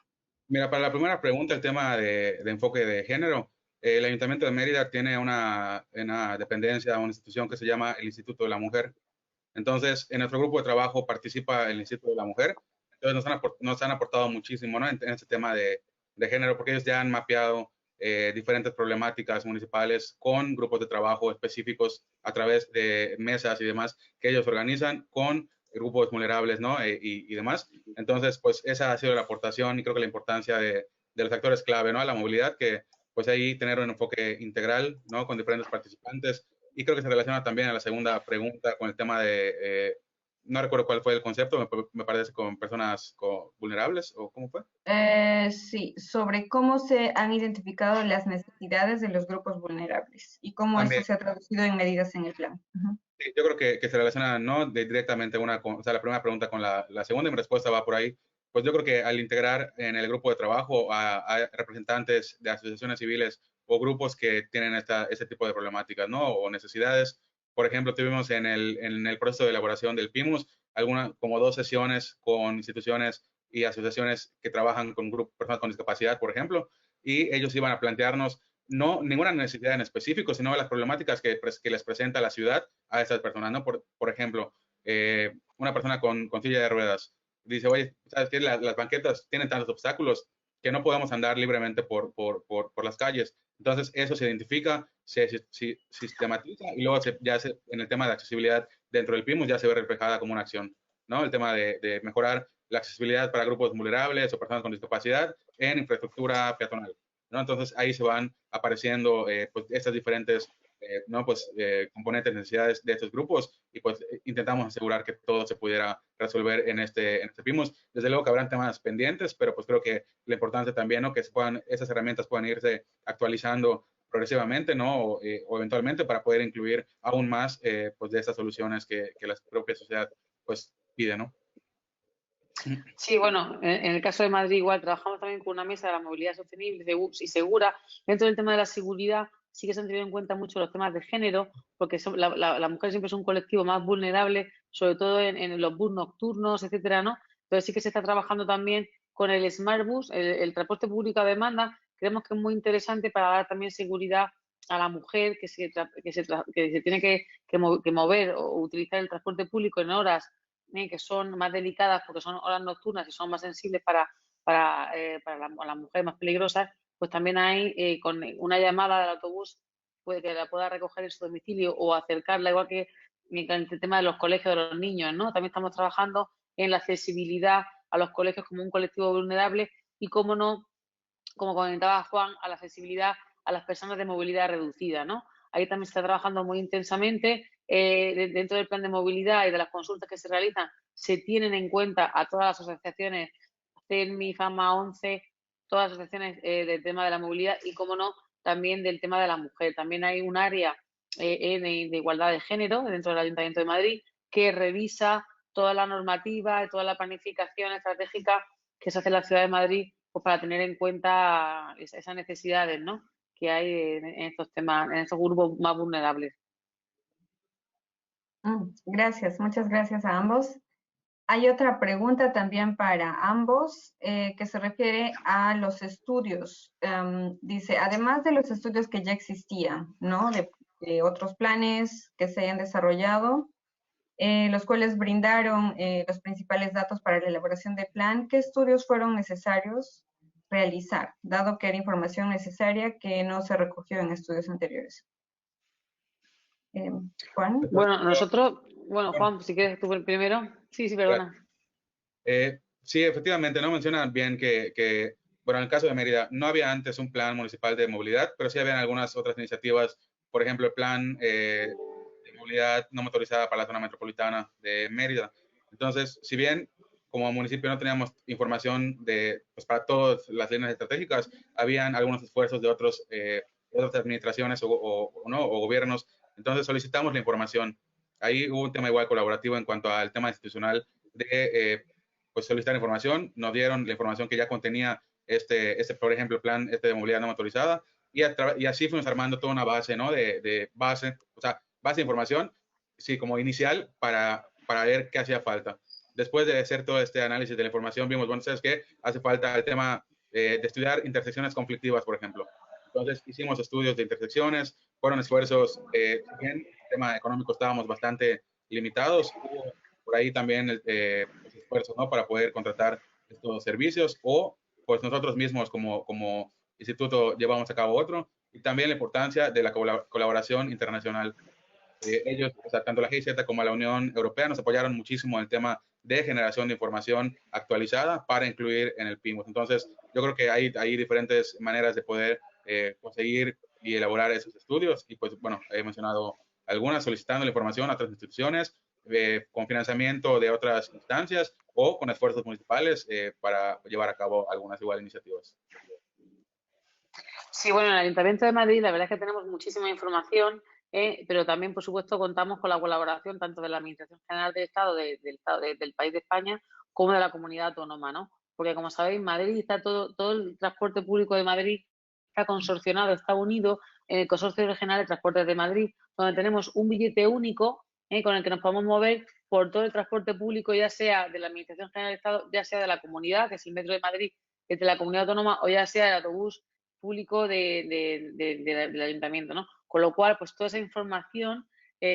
Mira, para la primera pregunta, el tema de enfoque de género, el Ayuntamiento de Mérida tiene una dependencia, una institución que se llama el Instituto de la Mujer. Entonces, en nuestro grupo de trabajo participa el Instituto de la Mujer. Entonces, nos han aportado muchísimo, ¿no? en este tema de género, porque ellos ya han mapeado diferentes problemáticas municipales con grupos de trabajo específicos a través de mesas y demás que ellos organizan con grupos vulnerables, ¿no? Y demás. Entonces, pues esa ha sido la aportación y creo que la importancia de los actores clave, ¿no? A la movilidad, que pues ahí tener un enfoque integral, ¿no? Con diferentes participantes. Y creo que se relaciona también a la segunda pregunta con el tema de no recuerdo cuál fue el concepto, me parece con personas vulnerables, ¿o cómo fue? Sí, sobre cómo se han identificado las necesidades de los grupos vulnerables y cómo esto También. se ha traducido en medidas en el plan. Ujú. Sí, yo creo que se relaciona no directamente o sea, la primera pregunta con la segunda, y mi respuesta va por ahí. Pues yo creo que al integrar en el grupo de trabajo a representantes de asociaciones civiles o grupos que tienen ese tipo de problemáticas, ¿no? O necesidades. Por ejemplo, tuvimos en el proceso de elaboración del PIMUS como 2 sesiones con instituciones y asociaciones que trabajan con grupos personas con discapacidad, por ejemplo, y ellos iban a plantearnos no ninguna necesidad en específico, sino las problemáticas que les presenta la ciudad a esas personas, ¿no? Por ejemplo, una persona con silla de ruedas dice, oye, ¿sabes qué? Las banquetas tienen tantos obstáculos que no podemos andar libremente por las calles. Entonces, eso se identifica, se sistematiza y luego en el tema de accesibilidad dentro del PIMUS ya se ve reflejada como una acción, ¿no? El tema de mejorar la accesibilidad para grupos vulnerables o personas con discapacidad en infraestructura peatonal, ¿no? Entonces, ahí se van apareciendo pues, estas diferentes ¿no? Pues, componentes, necesidades de estos grupos y pues intentamos asegurar que todo se pudiera resolver en este PIMUS. Desde luego que habrán temas pendientes, pero pues creo que la importancia también, ¿no? Que esas herramientas puedan irse actualizando progresivamente, ¿no? O eventualmente para poder incluir aún más pues de estas soluciones que la propia sociedad pues pide, ¿no? Sí, bueno, en el caso de Madrid igual trabajamos también con una mesa de la movilidad sostenible y segura. Dentro del tema de la seguridad sí que se han tenido en cuenta mucho los temas de género, porque la mujer siempre es un colectivo más vulnerable, sobre todo en los bus nocturnos, etcétera, ¿no? Entonces sí que se está trabajando también con el Smart Bus, el transporte público a demanda. Creemos que es muy interesante para dar también seguridad a la mujer que se tiene que mover o utilizar el transporte público en horas que son más delicadas porque son horas nocturnas y son más sensibles para las mujeres más peligrosas, pues también hay con una llamada del autobús puede que la pueda recoger en su domicilio o acercarla, igual que en el tema de los colegios de los niños, ¿no? También estamos trabajando en la accesibilidad a los colegios como un colectivo vulnerable y, cómo no, como comentaba Juan, a la accesibilidad a las personas de movilidad reducida, ¿no? Ahí también se está trabajando muy intensamente. Dentro del plan de movilidad y de las consultas que se realizan, se tienen en cuenta a todas las asociaciones, CELMI, FAMA 11, todas las asociaciones del tema de la movilidad y, como no, también del tema de la mujer. También hay un área de igualdad de género dentro del Ayuntamiento de Madrid que revisa toda la normativa y toda la planificación estratégica que se hace en la Ciudad de Madrid pues para tener en cuenta esas necesidades, ¿no? Que hay en estos temas, en estos grupos más vulnerables. Gracias, muchas gracias a ambos. Hay otra pregunta también para ambos que se refiere a los estudios. Dice, además de los estudios que ya existían, ¿no? De otros planes que se hayan desarrollado, los cuales brindaron los principales datos para la elaboración del plan, ¿qué estudios fueron necesarios realizar, dado que era información necesaria que no se recogió en estudios anteriores? Juan. Bueno, Juan, si quieres tú primero. Sí, perdona. Sí, efectivamente, ¿no? Mencionan bien que, bueno, en el caso de Mérida, no había antes un plan municipal de movilidad, pero sí habían algunas otras iniciativas, por ejemplo, el plan de movilidad no motorizada para la zona metropolitana de Mérida. Entonces, si bien como municipio no teníamos información pues para todas las líneas estratégicas, habían algunos esfuerzos de otras administraciones o gobiernos. Entonces, solicitamos la información. Ahí hubo un tema igual colaborativo en cuanto al tema institucional de pues solicitar información, nos dieron la información que ya contenía por ejemplo, el plan de movilidad no motorizada, y así fuimos armando toda una base, ¿no? Base de información, sí, como inicial para ver qué hacía falta. Después de hacer todo este análisis de la información, vimos, bueno, ¿sabes qué? Hace falta el tema de estudiar intersecciones conflictivas, por ejemplo. Entonces, hicimos estudios de intersecciones, fueron esfuerzos, bien, el tema económico estábamos bastante limitados, hubo por ahí también esfuerzos, ¿no? Para poder contratar estos servicios o pues nosotros mismos como instituto llevamos a cabo otro, y también la importancia de la colaboración internacional. Ellos, o sea, tanto la GIZ como la Unión Europea nos apoyaron muchísimo en el tema de generación de información actualizada para incluir en el PIMUS. Entonces, yo creo que hay diferentes maneras de poder conseguir y elaborar esos estudios y pues bueno, he mencionado algunas solicitando la información a otras instituciones, con financiamiento de otras instancias o con esfuerzos municipales para llevar a cabo algunas igual iniciativas. Sí, bueno, en el Ayuntamiento de Madrid la verdad es que tenemos muchísima información, pero también, por supuesto, contamos con la colaboración tanto de la Administración General del Estado, del país de España, como de la comunidad autónoma, ¿no? Porque, como sabéis, Madrid está todo el transporte público de Madrid está consorcionado, está unido en el Consorcio Regional de Transportes de Madrid, donde tenemos un billete único con el que nos podemos mover por todo el transporte público, ya sea de la Administración General del Estado, ya sea de la comunidad, que es el Metro de Madrid, que es de la comunidad autónoma, o ya sea el autobús público del ayuntamiento, ¿no? Con lo cual, pues toda esa información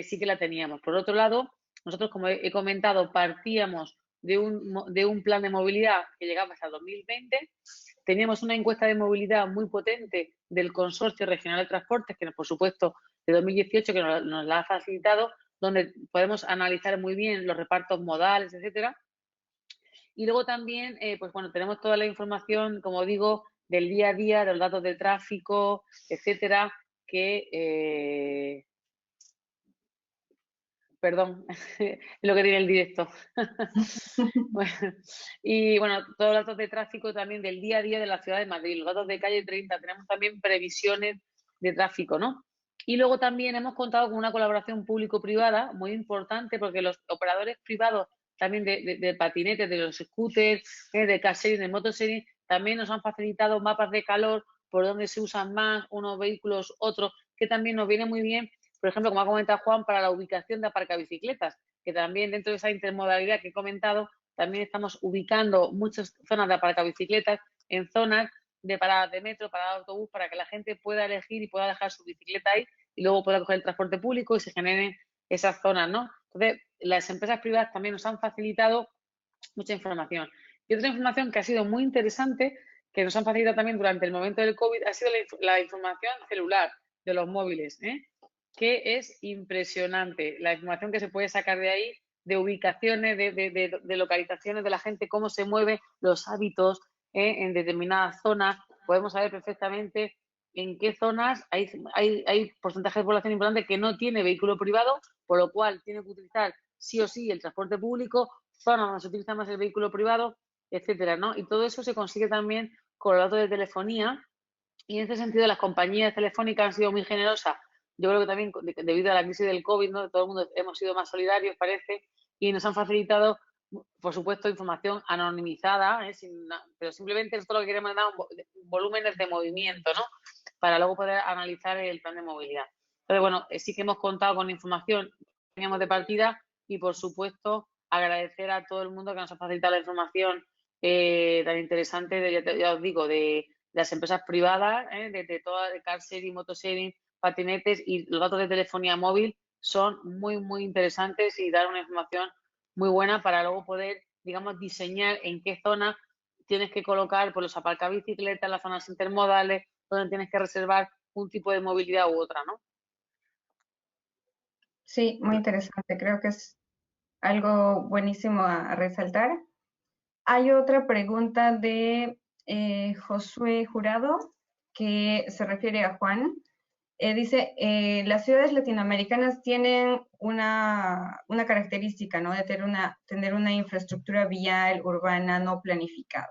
sí que la teníamos. Por otro lado, nosotros, como he comentado, partíamos de un plan de movilidad que llegaba hasta el 2020. Teníamos una encuesta de movilidad muy potente del Consorcio Regional de Transportes, que por supuesto de 2018, que nos la ha facilitado, donde podemos analizar muy bien los repartos modales, etcétera. Y luego también, pues bueno, tenemos toda la información, como digo, del día a día, de los datos de tráfico, etcétera, que perdón, es lo que tiene el directo. Bueno, y bueno, todos los datos de tráfico también del día a día de la ciudad de Madrid, los datos de calle 30, tenemos también previsiones de tráfico, ¿no? Y luego también hemos contado con una colaboración público-privada muy importante porque los operadores privados también de patinetes, de los scooters, de car sharing, de motosharing, también nos han facilitado mapas de calor por donde se usan más unos vehículos, otros, que también nos viene muy bien, por ejemplo, como ha comentado Juan, para la ubicación de aparcabicicletas, que también dentro de esa intermodalidad que he comentado, también estamos ubicando muchas zonas de aparcabicicletas en zonas de paradas de metro, paradas de autobús, para que la gente pueda elegir y pueda dejar su bicicleta ahí y luego pueda coger el transporte público y se generen esas zonas, ¿no? Entonces, las empresas privadas también nos han facilitado mucha información. Y otra información que ha sido muy interesante, que nos han facilitado también durante el momento del COVID, ha sido la información celular de los móviles, que es impresionante la información que se puede sacar de ahí, de ubicaciones, de localizaciones de la gente, cómo se mueve, los hábitos en determinadas zonas. Podemos saber perfectamente en qué zonas hay porcentaje de población importante que no tiene vehículo privado, por lo cual tiene que utilizar sí o sí el transporte público, zonas donde se utiliza más el vehículo privado, etcétera, ¿no? Y todo eso se consigue también con los datos de telefonía, y en ese sentido las compañías telefónicas han sido muy generosas. Yo creo que también debido a la crisis del COVID, ¿no? Todo el mundo hemos sido más solidarios, parece, y nos han facilitado, por supuesto, información anonimizada, pero simplemente esto lo que queremos dar volúmenes de movimiento, ¿no? Para luego poder analizar el plan de movilidad. Entonces, bueno, sí que hemos contado con información que teníamos de partida y, por supuesto, agradecer a todo el mundo que nos ha facilitado la información tan interesante, ya os digo, de las empresas privadas, de toda de car sharing, motosharing, patinetes, y los datos de telefonía móvil son muy, muy interesantes y dar una información muy buena para luego poder, digamos, diseñar en qué zona tienes que colocar por los aparcabicicletas, las zonas intermodales, donde tienes que reservar un tipo de movilidad u otra, ¿no? Sí, muy interesante. Creo que es algo buenísimo a resaltar. Hay otra pregunta de Josué Jurado que se refiere a Juan. Dice, las ciudades latinoamericanas tienen una característica, ¿no? De tener una infraestructura vial urbana no planificada.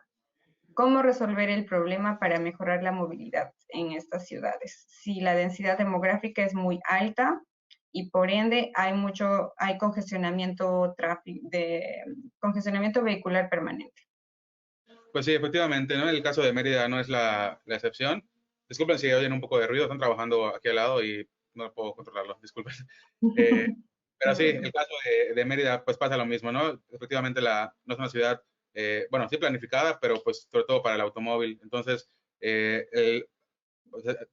¿Cómo resolver el problema para mejorar la movilidad en estas ciudades? Si la densidad demográfica es muy alta y por ende hay congestionamiento vehicular permanente. Pues sí, efectivamente, ¿no? El caso de Mérida no es la excepción. Disculpen si oyen un poco de ruido, están trabajando aquí al lado y no puedo controlarlo, disculpen. Pero sí, el caso de Mérida, pues pasa lo mismo, ¿no? Efectivamente, no es una ciudad, bueno, sí planificada, pero pues sobre todo para el automóvil. Entonces, se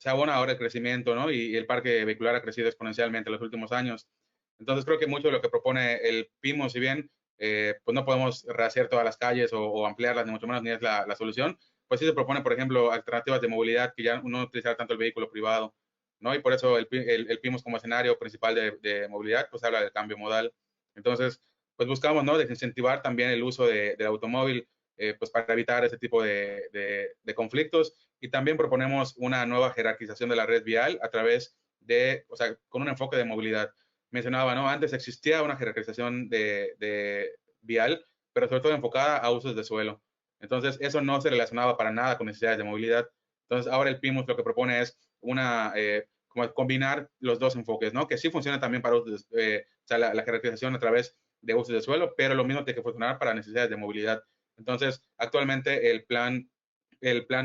abona ahora el crecimiento, ¿no? Y el parque vehicular ha crecido exponencialmente en los últimos años. Entonces, creo que mucho de lo que propone el PIMO, si bien pues no podemos rehacer todas las calles o ampliarlas, ni mucho menos, ni es la solución, pues sí se propone, por ejemplo, alternativas de movilidad que ya no utilizar tanto el vehículo privado, ¿no? Y por eso el PIMOS como escenario principal de movilidad, pues habla del cambio modal. Entonces, pues buscamos, ¿no? Desincentivar también el uso del automóvil, pues para evitar ese tipo de conflictos. Y también proponemos una nueva jerarquización de la red vial a través de, o sea, con un enfoque de movilidad. mencionaba, ¿no? Antes existía una jerarquización de vial, pero sobre todo enfocada a usos de suelo. Entonces, eso no se relacionaba para nada con necesidades de movilidad. Entonces, ahora el PIMUS lo que propone es como combinar los dos enfoques, ¿no? Que sí funciona también para usos o sea, la jerarquización a través de usos de suelo, pero lo mismo tiene que funcionar para necesidades de movilidad. Entonces, actualmente el plan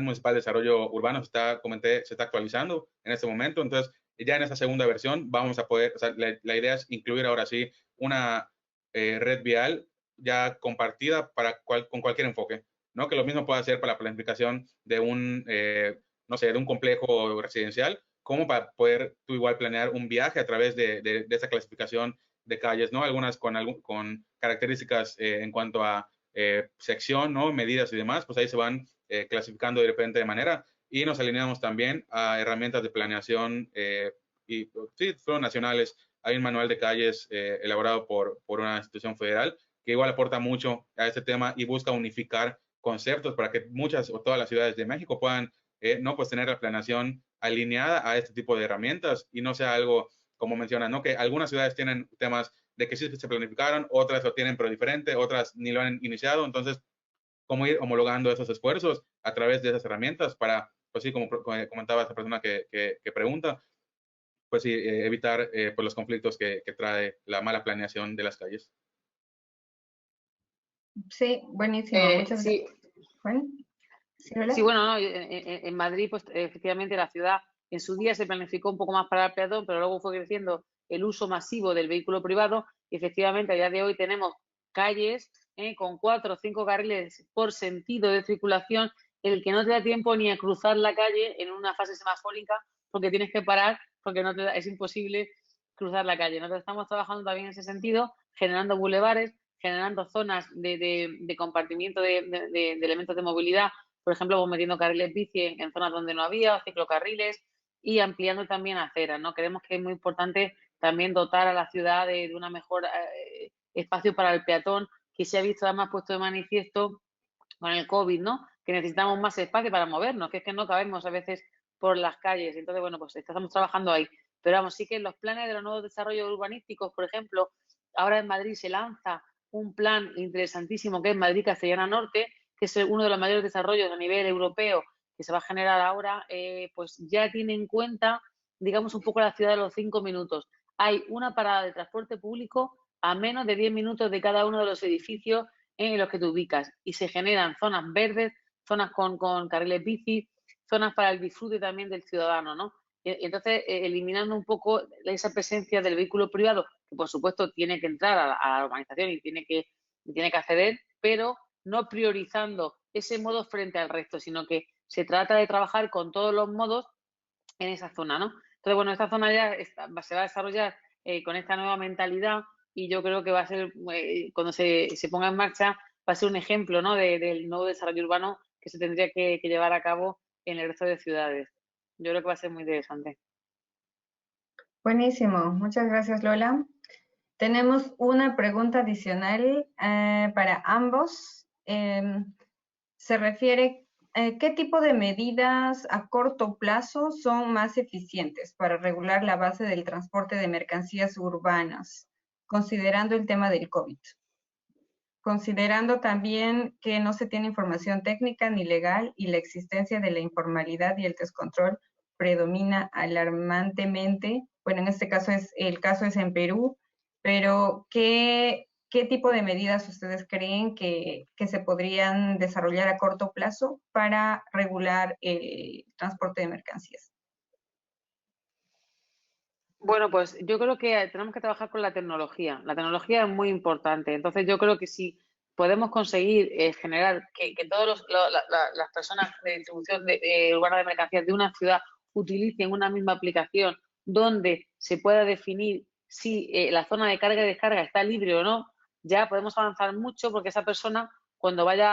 municipal de desarrollo urbano se está actualizando en este momento. Entonces, ya en esta segunda versión vamos a poder, o sea, la idea es incluir ahora sí una red vial ya compartida con cualquier enfoque, ¿no? Que lo mismo puede hacer para la planificación de no sé, de un complejo residencial, como para poder tú igual planear un viaje a través de esa clasificación de calles, ¿no? Algunas con características en cuanto a sección, ¿no? Medidas y demás, pues ahí se van clasificando de diferente manera y nos alineamos también a herramientas de planeación y sí, fueron nacionales. Hay un manual de calles elaborado por una institución federal que igual aporta mucho a este tema y busca unificar conceptos para que muchas o todas las ciudades de México puedan no pues tener la planeación alineada a este tipo de herramientas y no sea algo como mencionan, ¿no? Que algunas ciudades tienen temas de que sí se planificaron, otras lo tienen pero diferente, otras ni lo han iniciado, entonces cómo ir homologando esos esfuerzos a través de esas herramientas para, pues sí, como comentaba esta persona que pregunta, pues sí, evitar pues los conflictos que trae la mala planeación de las calles. Sí, buenísimo. Muchas Sí, gracias. Juan. ¿Sí, Lola? sí, bueno, no, en Madrid, pues efectivamente la ciudad en su día se planificó un poco más para el peatón, pero luego fue creciendo el uso masivo del vehículo privado y efectivamente a día de hoy tenemos calles con 4 o 5 carriles por sentido de circulación en el que no te da tiempo ni a cruzar la calle en una fase semafórica porque tienes que parar porque es imposible cruzar la calle. Nosotros estamos trabajando también en ese sentido, generando bulevares, generando zonas de compartimiento de elementos de movilidad, por ejemplo, pues metiendo carriles bici en zonas donde no había, o ciclocarriles, y ampliando también aceras, ¿no? Creemos que es muy importante también dotar a la ciudad de una mejor espacio para el peatón, que se ha visto además puesto de manifiesto con el COVID, ¿no? Que necesitamos más espacio para movernos, que es que no cabemos a veces por las calles. Entonces, bueno, pues estamos trabajando ahí. Pero vamos, sí que en los planes de los nuevos desarrollos urbanísticos, por ejemplo, ahora en Madrid se lanza un plan interesantísimo que es Madrid Castellana Norte, que es uno de los mayores desarrollos a nivel europeo que se va a generar ahora, pues ya tiene en cuenta, digamos, un poco la ciudad de los 5 minutos. Hay una parada de transporte público a menos de 10 minutos de cada uno de los edificios en los que te ubicas y se generan zonas verdes, zonas con carriles bici, zonas para el disfrute también del ciudadano, ¿no? Y entonces, eliminando un poco esa presencia del vehículo privado, que por supuesto tiene que entrar a la urbanización y tiene que acceder, pero no priorizando ese modo frente al resto, sino que se trata de trabajar con todos los modos en esa zona, ¿no? Entonces, bueno, esta zona ya se va a desarrollar con esta nueva mentalidad y yo creo que va a ser, cuando se ponga en marcha, va a ser un ejemplo, ¿no? del nuevo desarrollo urbano que se tendría que llevar a cabo en el resto de ciudades. Yo creo que va a ser muy interesante. Buenísimo. Muchas gracias, Lola. Tenemos una pregunta adicional para ambos. Se refiere ¿qué tipo de medidas a corto plazo son más eficientes para regular la base del transporte de mercancías urbanas, considerando el tema del COVID? Considerando también que no se tiene información técnica ni legal y la existencia de la informalidad y el descontrol predomina alarmantemente. Bueno, en este caso el caso es en Perú, pero ¿qué tipo de medidas ustedes creen que se podrían desarrollar a corto plazo para regular el transporte de mercancías? Bueno, pues yo creo que tenemos que trabajar con la tecnología. La tecnología es muy importante. Entonces, yo creo que si podemos conseguir generar que todas las personas de distribución urbana de mercancías de una ciudad utilicen una misma aplicación donde se pueda definir si la zona de carga y descarga está libre o no, ya podemos avanzar mucho porque esa persona, cuando vaya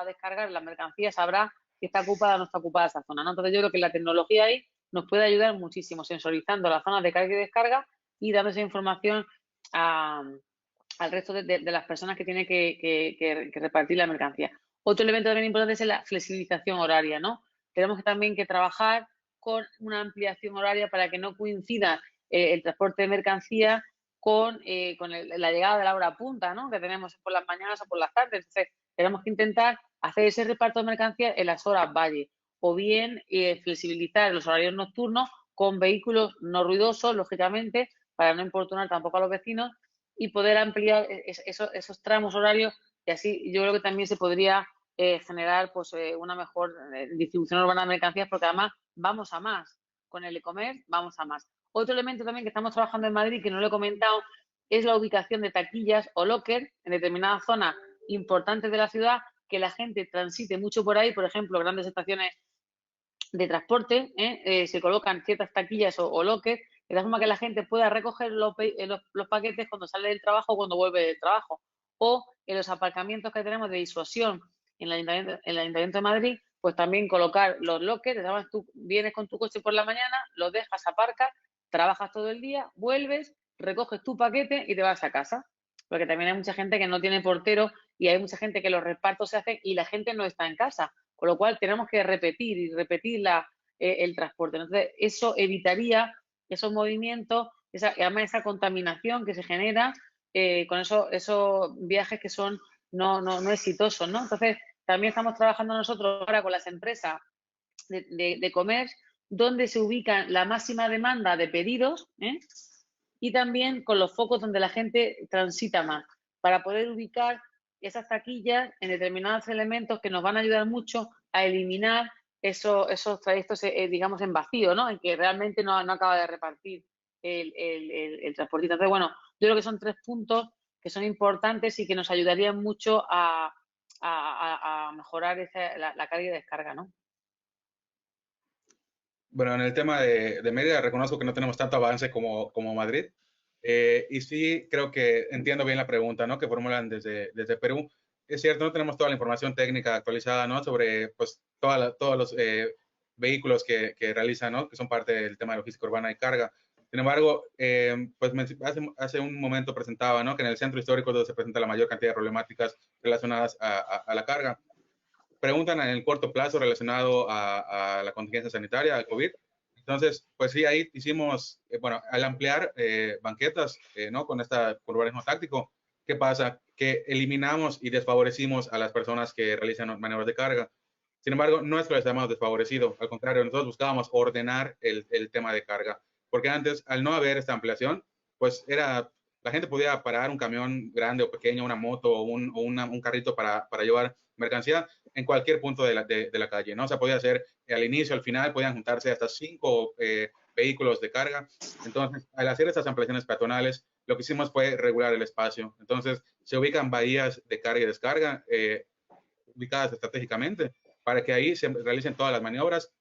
a descargar la mercancía, sabrá si está ocupada o no está ocupada esa zona, ¿no? Entonces, yo creo que la tecnología ahí nos puede ayudar muchísimo sensorizando las zonas de carga y descarga y dando esa información al resto de las personas que tienen que repartir la mercancía. Otro elemento también importante es la flexibilización horaria, ¿no? Tenemos también que trabajar con una ampliación horaria para que no coincida el transporte de mercancía con la llegada de la hora punta, ¿no? Que tenemos por las mañanas o por las tardes. Entonces, tenemos que intentar hacer ese reparto de mercancías en las horas valle, o bien flexibilizar los horarios nocturnos con vehículos no ruidosos, lógicamente, para no importunar tampoco a los vecinos, y poder ampliar esos tramos horarios, y así yo creo que también se podría generar pues una mejor distribución urbana de mercancías, porque además vamos a más. Con el e-commerce vamos a más. Otro elemento también que estamos trabajando en Madrid, que no lo he comentado, es la ubicación de taquillas o locker en determinadas zonas importantes de la ciudad, que la gente transite mucho por ahí, por ejemplo, grandes estaciones de transporte, se colocan ciertas taquillas o lockers, de la forma que la gente pueda recoger los paquetes cuando sale del trabajo o cuando vuelve del trabajo. O en los aparcamientos que tenemos de disuasión en el Ayuntamiento de Madrid, pues también colocar los lockers. Además, tú vienes con tu coche por la mañana, los dejas, aparcas, trabajas todo el día, vuelves, recoges tu paquete y te vas a casa. Porque también hay mucha gente que no tiene portero y hay mucha gente que los repartos se hacen y la gente no está en casa. Con lo cual tenemos que repetir y repetir el transporte. Entonces, eso evitaría esos movimientos, además esa contaminación que se genera con esos viajes que son no exitosos, ¿no? Entonces, también estamos trabajando nosotros ahora con las empresas de comercio, donde se ubica la máxima demanda de pedidos, y también con los focos donde la gente transita más, para poder ubicar esas taquillas en determinados elementos que nos van a ayudar mucho a eliminar esos trayectos, digamos, en vacío, ¿no? En que realmente no acaba de repartir el transportista. Entonces, bueno, yo creo que son 3 puntos que son importantes y que nos ayudarían mucho a mejorar la carga y descarga, ¿no? Bueno, en el tema de Mérida reconozco que no tenemos tanto avance como Madrid. Y sí creo que entiendo bien la pregunta, ¿no? Que formulan desde Perú. Es cierto, no tenemos toda la información técnica actualizada, ¿no? Sobre, pues, todos los vehículos que realizan, ¿no? Que son parte del tema de logística urbana y carga. Sin embargo, pues hace un momento presentaba, ¿no? Que en el centro histórico es donde se presenta la mayor cantidad de problemáticas relacionadas a la carga. Preguntan en el corto plazo relacionado a la contingencia sanitaria, al COVID. Entonces, pues sí, ahí hicimos, bueno, al ampliar banquetas, ¿no? Con esta urbanismo táctico, ¿qué pasa? Que eliminamos y desfavorecimos a las personas que realizan maniobras de carga. Sin embargo, no es que les hayamos desfavorecido, al contrario, nosotros buscábamos ordenar el tema de carga, porque antes, al no haber esta ampliación, pues la gente podía parar un camión grande o pequeño, una moto o un carrito para llevar mercancía en cualquier punto de la calle, ¿no? O sea, podía hacer al inicio, al final, podían juntarse hasta 5 vehículos de carga. Entonces, al hacer estas ampliaciones peatonales, lo que hicimos fue regular el espacio. Entonces, se ubican bahías de carga y descarga ubicadas estratégicamente para que ahí se realicen todas las maniobras,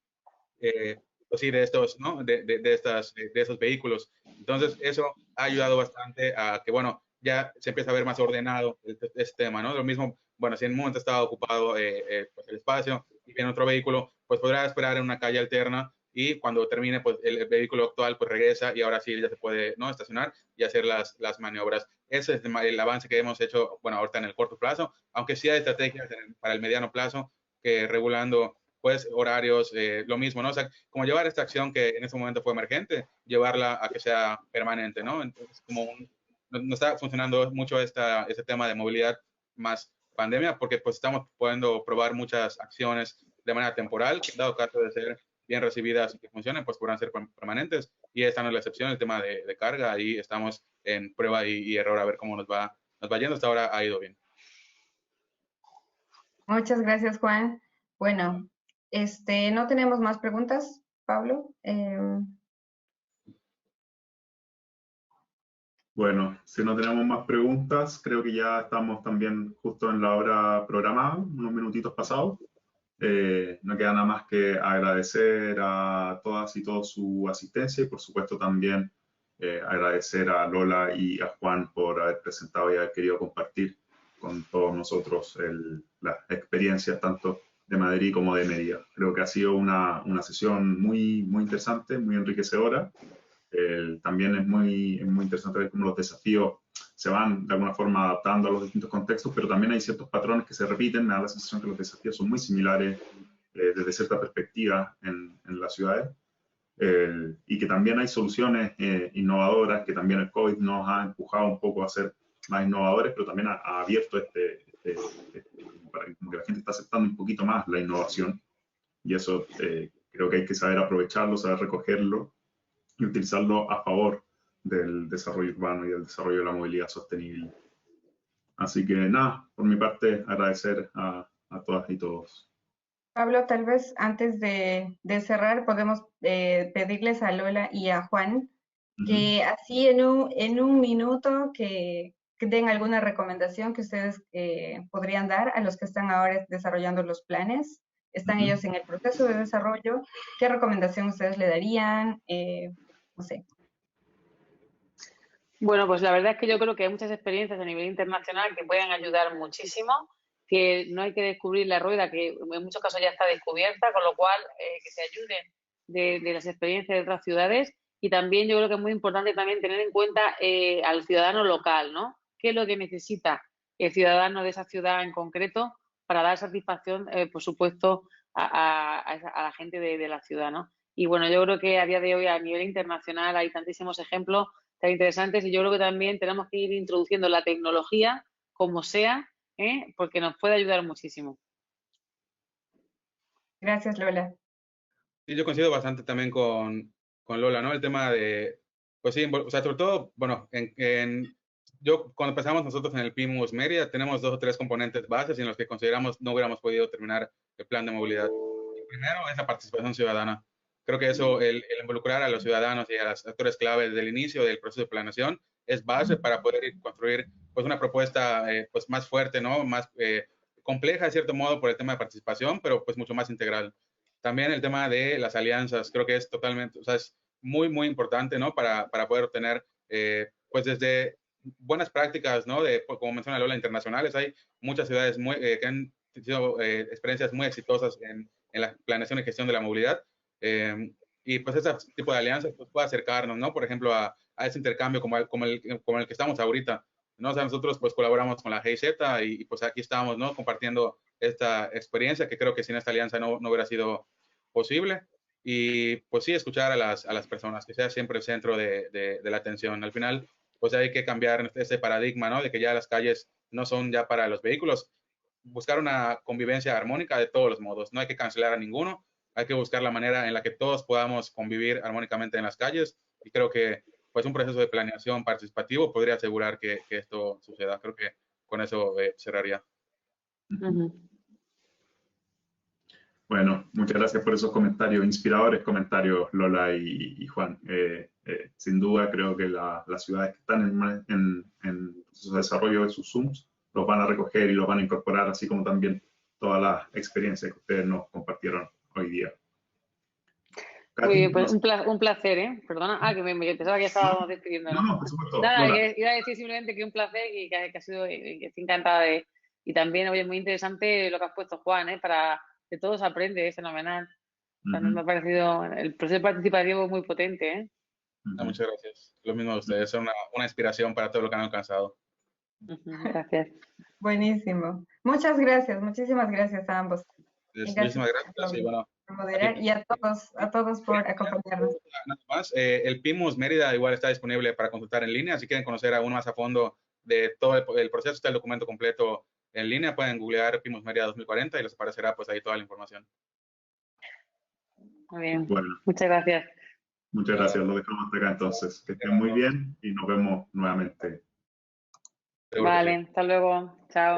pues sí, de estos, ¿no? de estos vehículos. Entonces, eso ha ayudado bastante a que, bueno, ya se empieza a ver más ordenado este tema, ¿no? Lo mismo, bueno, si en un momento estaba ocupado pues el espacio y viene otro vehículo, pues podrá esperar en una calle alterna y cuando termine, pues el vehículo actual pues regresa y ahora sí ya se puede, ¿no? Estacionar y hacer las maniobras. Ese es el avance que hemos hecho, bueno, ahorita en el corto plazo, aunque sí hay estrategias para el mediano plazo que regulando pues horarios, lo mismo, ¿no? O sea, como llevar esta acción que en ese momento fue emergente, llevarla a que sea permanente, ¿no? Entonces, como no está funcionando mucho este tema de movilidad más pandemia, porque pues estamos pudiendo probar muchas acciones de manera temporal, que dado caso de ser bien recibidas y que funcionen, pues podrán ser permanentes, y esta no es la excepción, el tema de carga, ahí estamos en prueba y error a ver cómo nos va yendo, hasta ahora ha ido bien. Muchas gracias, Juan. Bueno, no tenemos más preguntas, Pablo. Bueno, si no tenemos más preguntas, creo que ya estamos también justo en la hora programada, unos minutitos pasados. No queda nada más que agradecer a todas y todos su asistencia y por supuesto también agradecer a Lola y a Juan por haber presentado y haber querido compartir con todos nosotros las experiencias tanto de Madrid como de Mérida. Creo que ha sido una sesión muy, muy interesante, muy enriquecedora. También es muy interesante ver cómo los desafíos se van de alguna forma adaptando a los distintos contextos, pero también hay ciertos patrones que se repiten. Me da la sensación que los desafíos son muy similares desde cierta perspectiva en las ciudades. y que también hay soluciones innovadoras, que también el COVID nos ha empujado un poco a ser más innovadores, pero también ha abierto como que la gente está aceptando un poquito más la innovación, y eso creo que hay que saber aprovecharlo, saber recogerlo y utilizarlo a favor del desarrollo urbano y del desarrollo de la movilidad sostenible. Así que nada, por mi parte, agradecer a todas y todos. Pablo, tal vez antes de cerrar podemos pedirles a Lola y a Juan que así en un minuto que den alguna recomendación que ustedes podrían dar a los que están ahora desarrollando los planes. Están ellos en el proceso de desarrollo. ¿Qué recomendación ustedes le darían? No sé. Bueno, pues la verdad es que yo creo que hay muchas experiencias a nivel internacional que pueden ayudar muchísimo, que no hay que descubrir la rueda, que en muchos casos ya está descubierta, con lo cual que se ayuden de las experiencias de otras ciudades. Y también yo creo que es muy importante también tener en cuenta al ciudadano local, ¿no? ¿Qué es lo que necesita el ciudadano de esa ciudad en concreto para dar satisfacción, por supuesto, a la gente de la ciudad, ¿no? Y bueno, yo creo que a día de hoy a nivel internacional hay tantísimos ejemplos tan interesantes, y yo creo que también tenemos que ir introduciendo la tecnología como sea, porque nos puede ayudar muchísimo. Gracias, Lola. Sí, yo coincido bastante también con Lola, ¿no? El tema de, pues sí, o sea, sobre todo, bueno, yo cuando empezamos nosotros en el PIMUS Mérida, tenemos 2 o 3 componentes bases en los que consideramos no hubiéramos podido terminar el plan de movilidad. El primero es la participación ciudadana. Creo que eso, el involucrar a los ciudadanos y a los actores clave desde el inicio del proceso de planeación es base para poder construir pues una propuesta pues más fuerte, ¿no? Más compleja de cierto modo por el tema de participación, pero pues mucho más integral. También el tema de las alianzas, creo que es totalmente, o sea, es muy, muy importante, ¿no? Para poder obtener, pues desde buenas prácticas, ¿no? Como menciona Lola, internacionales. Hay muchas ciudades que han tenido experiencias muy exitosas en la planeación y gestión de la movilidad. Y pues ese tipo de alianzas pues, puede acercarnos, ¿no? Por ejemplo, a ese intercambio como el que estamos ahorita, ¿no? O sea, nosotros pues colaboramos con la GIZ y pues aquí estamos, ¿no? Compartiendo esta experiencia que creo que sin esta alianza no hubiera sido posible. Y pues sí, escuchar a las personas, que sea siempre el centro de la atención. Al final, pues hay que cambiar ese paradigma, ¿no? De que ya las calles no son ya para los vehículos. Buscar una convivencia armónica de todos los modos. No hay que cancelar a ninguno. Hay que buscar la manera en la que todos podamos convivir armónicamente en las calles. Y creo que pues un proceso de planeación participativo podría asegurar que esto suceda. Creo que con eso cerraría. Bueno, muchas gracias por esos comentarios, inspiradores comentarios, Lola y Juan. Sin duda, creo que las ciudades que están en su desarrollo de sus Zooms los van a recoger y los van a incorporar, así como también todas las experiencias que ustedes nos compartieron hoy día. Muy bien, pues un placer, ¿eh? Perdona. Que me pensaba que ya estábamos despidiéndonos. No, por supuesto. Nada, iba a decir simplemente que un placer y que ha sido, que estoy encantada de... Y también, oye, muy interesante lo que has puesto, Juan, para que todos aprende, es fenomenal. También me ha parecido el proceso participativo muy potente, ¿eh? Muchas gracias. Lo mismo de ustedes, son una inspiración para todo lo que han alcanzado. Gracias. Buenísimo. Muchas gracias, muchísimas gracias a ambos. Muchísimas gracias. Sí, bueno, moderar y a todos por acompañarnos. Nada más, el PIMUS Mérida igual está disponible para consultar en línea. Si quieren conocer aún más a fondo de todo el proceso, está el documento completo en línea. Pueden googlear PIMUS Mérida 2040 y les aparecerá pues ahí toda la información. Muy bien. Bueno, muchas gracias. Muchas gracias. Lo dejamos hasta acá entonces. Que estén muy bien y nos vemos nuevamente. Vale, hasta luego. Chao.